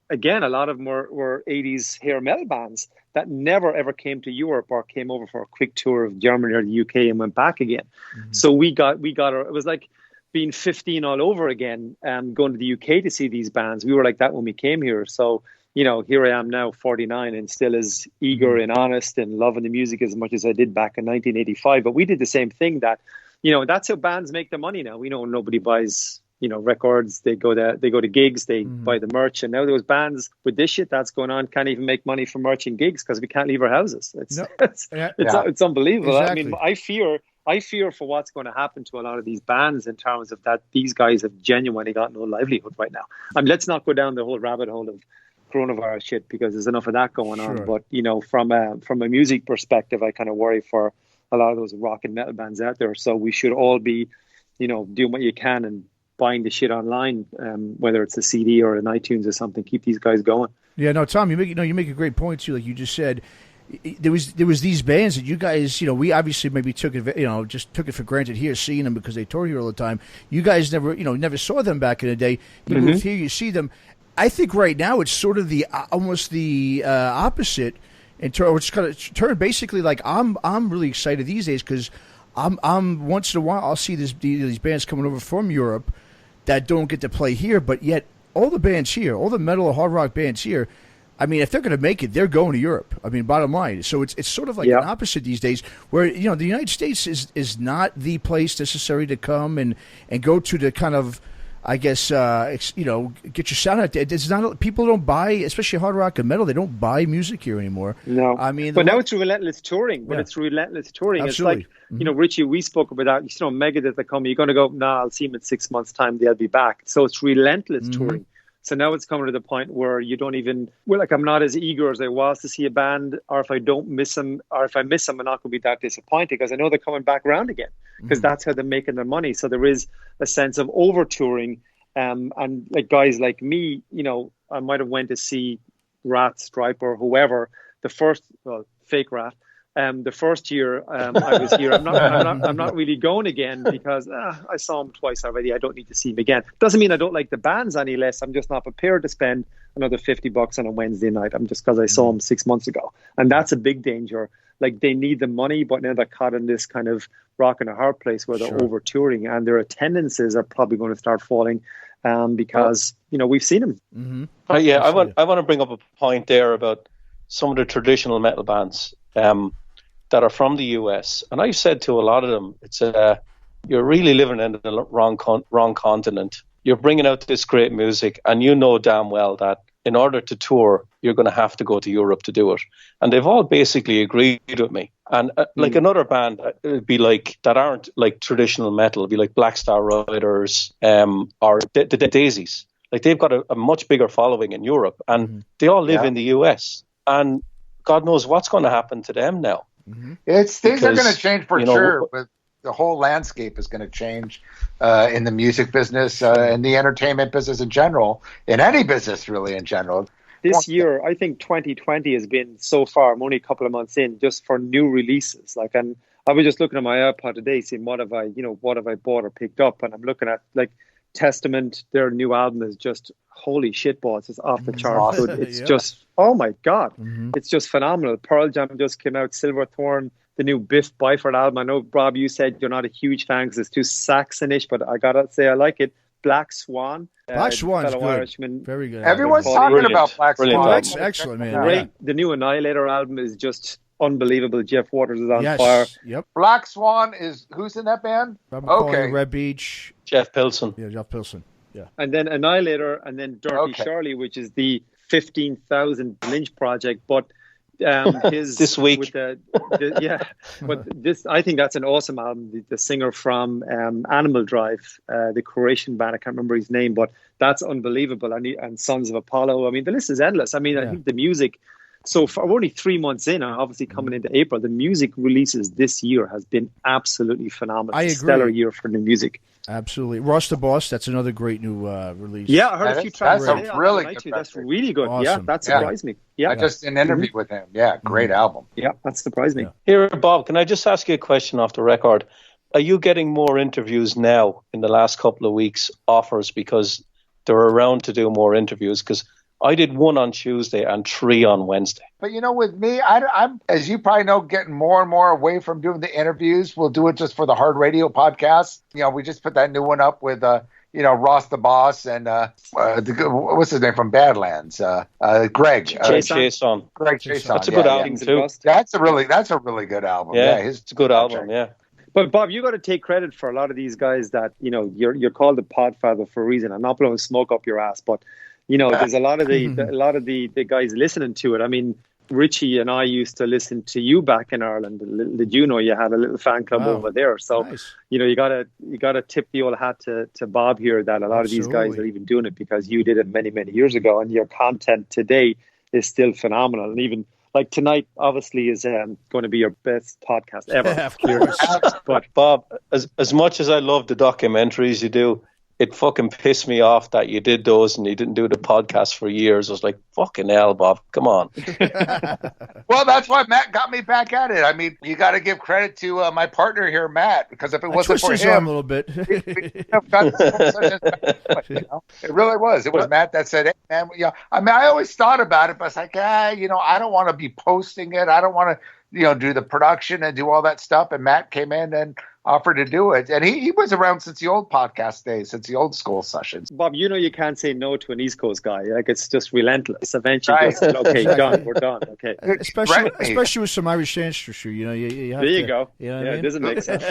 again, a lot of them were 80s hair metal bands that never ever came to Europe or came over for a quick tour of Germany or the UK and went back again. Mm-hmm. So we got it was like being 15 all over again, going to the UK to see these bands. We were like that when we came here. So, here I am now, 49, and still as eager and honest and loving the music as much as I did back in 1985. But we did the same thing that, that's how bands make their money now. We know nobody buys, records. They go to gigs, they buy the merch. And now those bands with this shit that's going on can't even make money from merch and gigs because we can't leave our houses. It's unbelievable. Exactly. I mean, I fear for what's going to happen to a lot of these bands in terms of that these guys have genuinely got no livelihood right now. I mean, let's not go down the whole rabbit hole of coronavirus shit because there's enough of that going on. But, from a music perspective, I kind of worry for a lot of those rock and metal bands out there. So we should all be, doing what you can and buying the shit online, whether it's a CD or an iTunes or something. Keep these guys going. Yeah, no, Tom, you make a great point too. Like you just said, there was these bands that you guys, we obviously maybe took it, just took it for granted here, seeing them because they tour here all the time. You guys never saw them back in the day. You moved here, you see them. I think right now it's sort of almost the opposite. It's kind of turned basically like I'm really excited these days because I'm once in a while I'll see these bands coming over from Europe that don't get to play here, but yet all the bands here, all the metal or hard rock bands here, I mean, if they're going to make it, they're going to Europe. I mean, bottom line. So it's sort of like an opposite these days, where the United States is not the place necessary to come and go to the kind of, I guess, get your sound out there. It's not, people don't buy, especially hard rock and metal. They don't buy music here anymore. No, I mean, but now it's relentless touring. Absolutely. It's like Richie, we spoke about that. Megadeth that come, you're going to go. Nah, I'll see them in 6 months' time. They'll be back. So it's relentless touring. So now it's coming to the point where you don't even, I'm not as eager as I was to see a band, or if I don't miss them, or if I miss them, I'm not going to be that disappointed because I know they're coming back around again because that's how they're making their money. So there is a sense of over touring. And like guys like me, I might have went to see Rat, Stripe, or whoever, fake Rat. The first year I was here, I'm not really going again because I saw him twice already. I don't need to see him again. Doesn't mean I don't like the bands any less. I'm just not prepared to spend another $50 on a Wednesday night. I'm just because I saw him 6 months ago, and that's a big danger. Like they need the money, but now they're caught in this kind of rock and a hard place where they're over touring, and their attendances are probably going to start falling because we've seen them. Mm-hmm. I want to bring up a point there about some of the traditional metal bands. That are from the US, and I've said to a lot of them, it's you're really living in the wrong continent. You're bringing out this great music, and you know damn well that in order to tour, you're going to have to go to Europe to do it. And they've all basically agreed with me. And like another band, it'd be like that aren't like traditional metal. It'd be like Black Star Riders, or the Daisies. Like they've got a much bigger following in Europe, and they all live in the US. And God knows what's going to happen to them now. Things are going to change for sure, but the whole landscape is going to change in the music business, in the entertainment business in general, in any business really in general. This year, I think 2020 has been so far, I'm only a couple of months in, just for new releases. And I was just looking at my iPod today, seeing what have I bought or picked up, and I'm looking at like Testament, their new album is just holy shit balls. It's off the chart. It's just, oh my God. It's just phenomenal. Pearl Jam just came out, Silverthorn, the new Biff Byford album. I know, Rob, you said you're not a huge fan because it's too Saxonish, but I gotta say I like it. Black Swan. Black Swan's good. Irishman. Very good. Everyone's talking about Black Swan. That's excellent, man. Great. The new Annihilator album is just unbelievable. Jeff Waters is on fire. Yep. Black Swan is, who's in that band? Red Beach. Jeff Pilson. Yeah, Jeff Pilson. Yeah. And then Annihilator, and then Dirty Shirley, which is the 15,000 Lynch project. But his this week, with but this, I think that's an awesome album. The singer from Animal Drive, the Croatian band, I can't remember his name, but that's unbelievable. And Sons of Apollo. I mean, the list is endless. I mean, I think the music. So we're only 3 months in, and obviously coming into April, the music releases this year has been absolutely phenomenal. I agree. Stellar year for new music. Absolutely. Ross the Boss, that's another great new release. Yeah, I heard a few tracks. That's really good. That's really good. Awesome. Yeah, that surprised me. Yeah, I just did an interview with him. Yeah, great album. Yeah, that surprised me. Yeah. Here, Bob, can I just ask you a question off the record? Are you getting more interviews now in the last couple of weeks, offers, because they're around to do more interviews? Because I did 1 on Tuesday and 3 on Wednesday. But, with me, I'm, as you probably know, getting more and more away from doing the interviews. We'll do it just for the Hard Radio podcast. We just put that new one up with, Ross the Boss and what's his name from Badlands? Greg. Chason. Greg Chason. That's a good album, too. That's a really good album. Yeah, it's a good album, yeah. But Bob, you got to take credit for a lot of these guys that, you're called the Podfather for a reason. I'm not blowing smoke up your ass, but there's a lot of the guys listening to it. I mean, Richie and I used to listen to you back in Ireland. Did you know you had a little fan club over there? So nice. You gotta tip the old hat to Bob here that a lot of these guys are even doing it because you did it many, many years ago, and your content today is still phenomenal. And even like tonight, obviously, is going to be your best podcast ever. Of course. But Bob, as much as I love the documentaries you do, it fucking pissed me off that you did those and you didn't do the podcast for years. I was like, fucking hell, Bob, come on. Well, that's why Matt got me back at it. I mean, you got to give credit to my partner here, Matt, because if it wasn't for him, a little bit. It really was. It was Matt that said, "Hey, man, I mean, I always thought about it, but it's like, I don't want to be posting it. I don't want to, do the production and do all that stuff." And Matt came in and offered to do it. And he was around since the old podcast days, since the old Skullsessions. Bob, you can't say no to an East Coast guy. Like, it's just relentless. Eventually, right. Okay, done. We're done. Okay. Especially with some Irish ancestry, you have there you to, go. You know it doesn't make sense.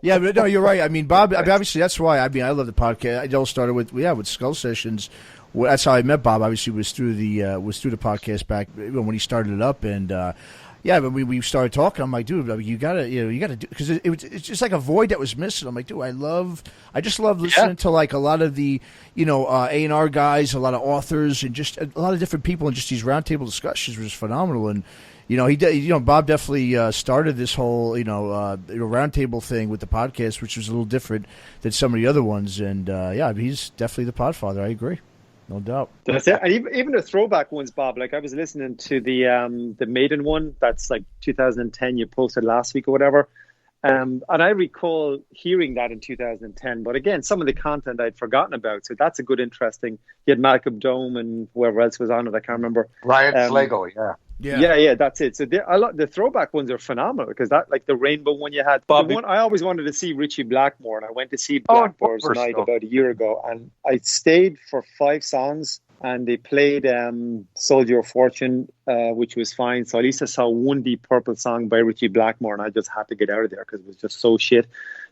Yeah, but no, you're right. I mean, Bob, obviously that's why. I mean, I love the podcast. It all started with Skullsessions. That's how I met Bob. Obviously, was through the podcast back when he started it up, and but we started talking. I'm like, dude, you gotta do, because it's just like a void that was missing. I'm like, dude, I just love listening to like a lot of the A&R guys, a lot of authors, and just a lot of different people, and just these roundtable discussions were just phenomenal. And Bob definitely started this whole roundtable thing with the podcast, which was a little different than some of the other ones. And he's definitely the podfather. I agree. No doubt. That's it. And even the throwback ones, Bob, like I was listening to the Maiden one, that's like 2010, you posted last week or whatever. And I recall hearing that in 2010. But again, some of the content I'd forgotten about. So that's a good, interesting. You had Malcolm Dome and whoever else was on it. I can't remember. Ryan Slago, Yeah, that's it. So the throwback ones are phenomenal, because that, like the Rainbow one you had. Bob, the one I always wanted to see Richie Blackmore, and I went to see Blackmore's night about a year ago, and I stayed for 5 songs, and they played Soldier of Fortune, which was fine. So at least I saw one Deep Purple song by Richie Blackmore, and I just had to get out of there because it was just so shit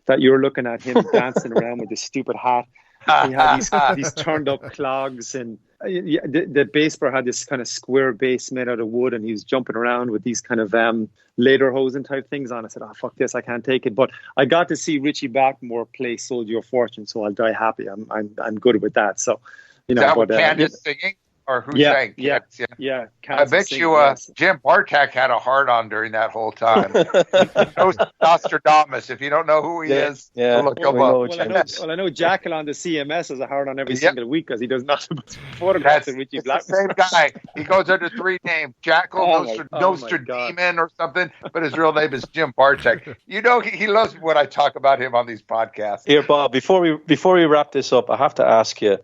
that you were looking at him dancing around with this stupid hat. He had these turned up clogs, and the bass player had this kind of square bass made out of wood, and he was jumping around with these kind of lederhosen type things on. I said, "Oh, fuck this, I can't take it." But I got to see Richie Blackmore play Soldier of Fortune, so I'll die happy. I'm good with that. So, Is that what Candace singing? Or who sang? Yeah. I bet you Jim Bartek had a hard on during that whole time. Knows Nostradamus. If you don't know who he is, look him up. I know Jackal on the CMS has a hard on every single week because he does nothing but photographs of Richie Blackmore. The same guy. He goes under 3 names: Jackal, Nostrademon, or something. But his real name is Jim Bartek. He loves when I talk about him on these podcasts. Here, Bob. Before we wrap this up, I have to ask you.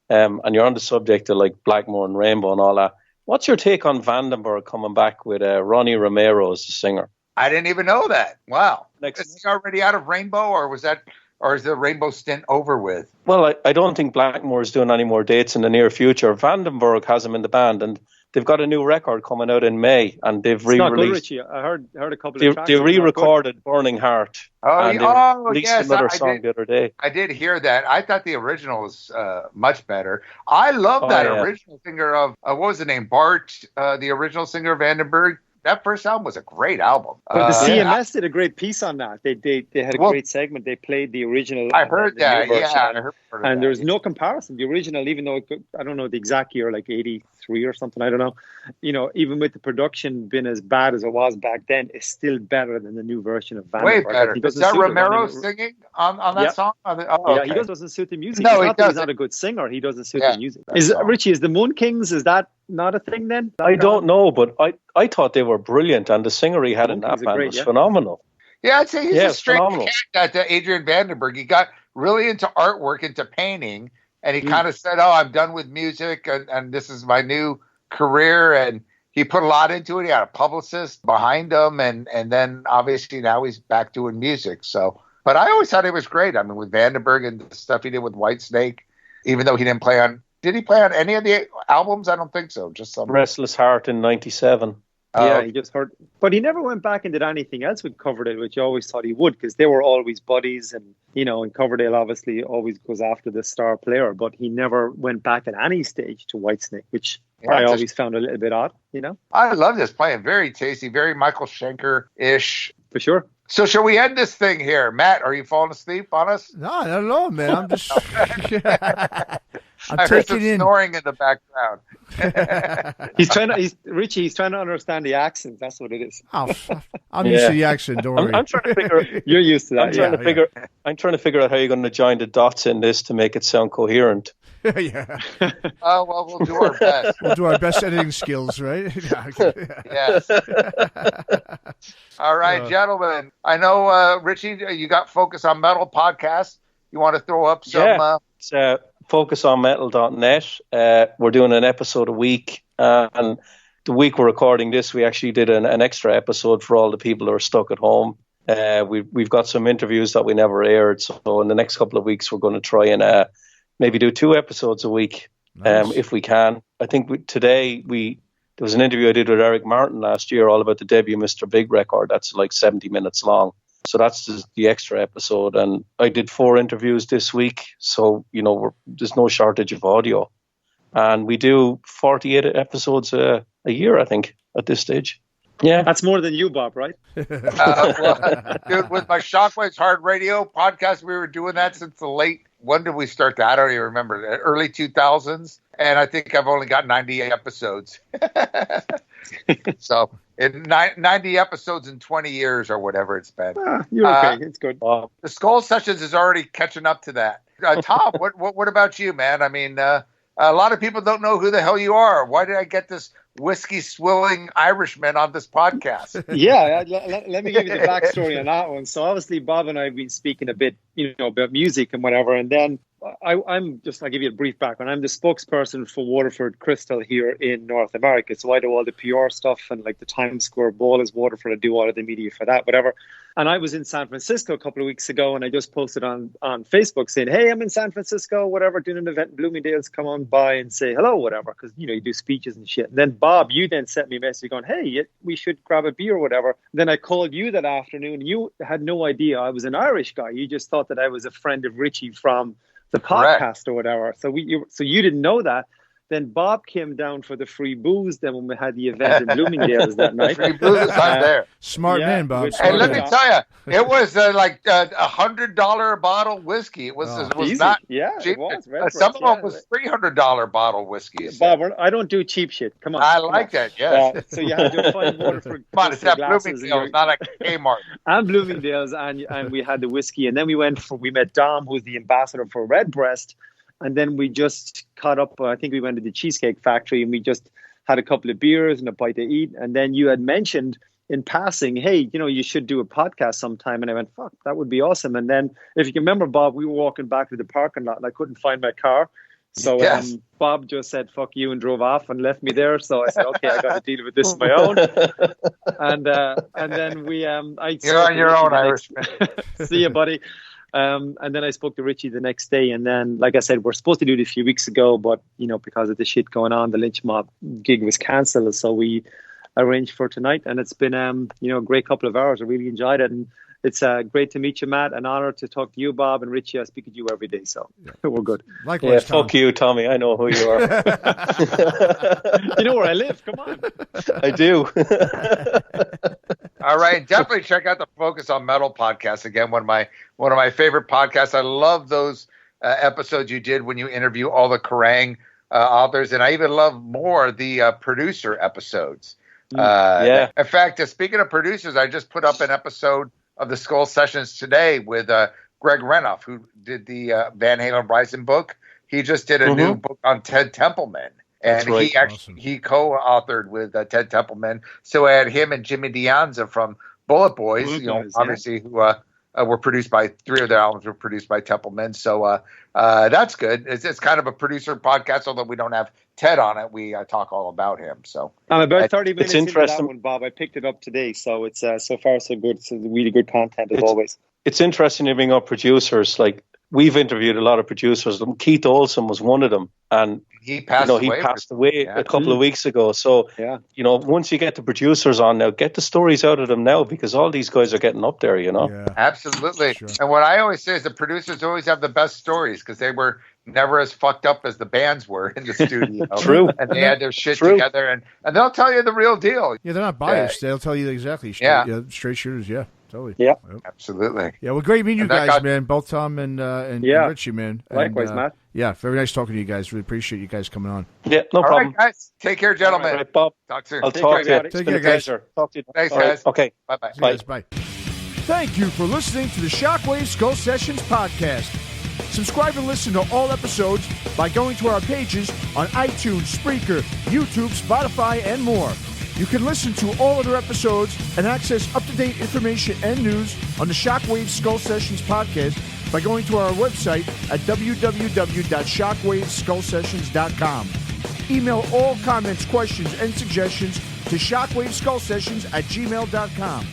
And you're on the subject of like Blackmore and Rainbow and all that. What's your take on Vandenberg coming back with Ronnie Romero as the singer? I didn't even know that. Wow. Is he already out of Rainbow, or is the Rainbow stint over with? Well, I don't think Blackmore is doing any more dates in the near future. Vandenberg has him in the band, and they've got a new record coming out in May, and they've re-released. Not good, Richie. I heard a couple of tracks. They re-recorded "Burning Heart." And they released another song the other day. I did hear that. I thought the original was much better. I love that original singer of what was the name? Bart, the original singer of Vandenberg. That first album was a great album. But the CMS did a great piece on that. They had a great segment. They played the original. I heard that. I heard and there's no comparison. The original, even though I don't know the exact year, like 83 or something, I don't know. Even with the production being as bad as it was back then, it's still better than the new version of Vandenberg. Way better. Is that Romero singing on that song? He doesn't suit the music. No, he's not a good singer. He doesn't suit the music. Richie, is the Moon Kings, is that not a thing then? I don't know, but I thought they were brilliant, and the singer he had in that band was phenomenal. Yeah, I'd say he's a strange cat, that Adrian Vandenberg. He got really into artwork, into painting, and he kind of said, I'm done with music, and this is my new career, and he put a lot into it. He had a publicist behind him, and then obviously now he's back doing music. So, but I always thought he was great. I mean, with Vandenberg and the stuff he did with Whitesnake, even though he didn't play on... Did he play on any of the albums? I don't think so. Just some. Restless Heart in '97. He just heard, but he never went back and did anything else with Coverdale, which I always thought he would, because they were always buddies, and and Coverdale obviously always goes after the star player, but he never went back at any stage to Whitesnake, which I always found a little bit odd. I love this playing, very tasty, very Michael Schenker-ish, for sure. So shall we end this thing here? Matt, are you falling asleep on us? No, not at all, man. I'm just... I heard some snoring in the background. Richie, he's trying to understand the accent. That's what it is. Oh, I'm used to the accent, don't worry. I'm trying to figure. You're used to that. I'm trying to figure out how you're going to join the dots in this to make it sound coherent. Yeah. Oh, well, we'll do our best. We'll do our best editing skills, right? Yes. All right, gentlemen. I know, Richie, you got Focus on Metal podcast. You want to throw up some... Yeah, it's focusonmetal.net. We're doing an episode a week. And the week we're recording this, we actually did an extra episode for all the people who are stuck at home. We've got some interviews that we never aired. So in the next couple of weeks, we're going to try and maybe do 2 episodes a week, if we can. I think there was an interview I did with Eric Martin last year all about the debut Mr. Big record. That's like 70 minutes long. So that's the extra episode. And I did 4 interviews this week. So, there's no shortage of audio. And we do 48 episodes a year, I think, at this stage. Yeah. That's more than you, Bob, right? Dude, with my Shockwaves Hard Radio podcast, we were doing that since when did we start that? I don't even remember. The early 2000s. And I think I've only got 90 episodes. So 90 episodes in 20 years or whatever it's been. You're okay. It's good. The Skullsessions is already catching up to that. Tom, what about you, man? I mean, a lot of people don't know who the hell you are. Why did I get this whiskey-swilling Irishman on this podcast? Yeah, let me give you the backstory on that one. So obviously, Bob and I have been speaking a bit, about music and whatever. And then I'll give you a brief background. I'm the spokesperson for Waterford Crystal here in North America. So I do all the PR stuff and like the Times Square Ball is Waterford. I do all of the media for that, whatever. And I was in San Francisco a couple of weeks ago and I just posted on Facebook saying, hey, I'm in San Francisco, whatever, doing an event in Bloomingdale's. Come on by and say hello, whatever. Because, you do speeches and shit. And then Bob, you then sent me a message going, hey, we should grab a beer or whatever. Then I called you that afternoon. You had no idea I was an Irish guy. You just thought that I was a friend of Richie from the podcast or whatever. So you didn't know that. Then Bob came down for the free booze. Then when we had the event in Bloomingdale's that night, free booze on there. Smart man, Bob. And let me tell you, it was like $100 bottle whiskey. It was not cheap. It was. Some of them was $300 bottle whiskey. Bob, I don't do cheap shit. Come on. I like that. Yes. So you had to find water for. Come on, it's at Bloomingdale's, not at Kmart. And Bloomingdale's, and we had the whiskey, and then we met Dom, who's the ambassador for Redbreast. And then we just caught up. I think we went to the Cheesecake Factory and we just had a couple of beers and a bite to eat. And then you had mentioned in passing, hey, you should do a podcast sometime. And I went, fuck, that would be awesome. And then if you can remember, Bob, we were walking back to the parking lot and I couldn't find my car. So Bob just said, fuck you, and drove off and left me there. So I said, okay, I got to deal with this on my own. And then you're on your own, Irishman. See you, buddy. And then I spoke to Richie the next day. And then, like I said, we're supposed to do it a few weeks ago, but, because of the shit going on, the Lynch Mob gig was cancelled. So we arranged for tonight. And it's been, a great couple of hours. I really enjoyed it. And it's great to meet you, Matt. An honor to talk to you, Bob, and Richie. I speak to you every day. So we're good. Likewise, Tom. Fuck you, Tommy. I know who you are. You know where I live. Come on. I do. All right, definitely check out the Focus on Metal podcast. Again, one of my favorite podcasts. I love those episodes you did when you interview all the Kerrang authors, and I even love more the producer episodes. In fact, speaking of producers, I just put up an episode of the Skullsessions today with Greg Renoff, who did the Van Halen Rising book. He just did a new book on Ted Templeman. And he co-authored with Ted Templeman. So I had him and Jimmy Dianza from Bullet Boys, obviously, who were produced by 3 of their albums were produced by Templeman. So that's good. It's kind of a producer podcast, although we don't have Ted on it. We talk all about him. So I'm about 30 minutes into that one, Bob. I picked it up today, so it's so far so good. It's really good content as always. It's interesting to bring up producers. Like we've interviewed a lot of producers. Keith Olsen was one of them, and he passed away a couple of weeks ago. So, once you get the producers on now, get the stories out of them now because all these guys are getting up there, Yeah. Absolutely. Sure. And what I always say is the producers always have the best stories because they were never as fucked up as the bands were in the studio. True. And they had their shit together and they'll tell you the real deal. Yeah, they're not biased. They'll tell you exactly. Straight shooters, Totally. Yeah. Yep. Absolutely. Yeah, well, great meeting you And that guys, got- man. Both Tom and Richie, man. Likewise, and, Matt. Yeah, very nice talking to you guys. Really appreciate you guys coming on. Yeah, no All problem. right, guys. Take care, gentlemen. All right, Bob. Talk soon. I'll Take talk care, to you. everybody. It's Take been care, a guys. pleasure. Talk to you. Thanks, All right, guys. Okay. Bye-bye. See you guys. Bye. Thank you for listening to the Shockwave Skull Sessions podcast. Subscribe and listen to all episodes by going to our pages on iTunes, Spreaker, YouTube, Spotify, and more. You can listen to all other episodes and access up-to-date information and news on the Shockwave Skull Sessions podcast by going to our website at www.shockwaveskullsessions.com. Email all comments, questions, and suggestions to shockwaveskullsessions@gmail.com.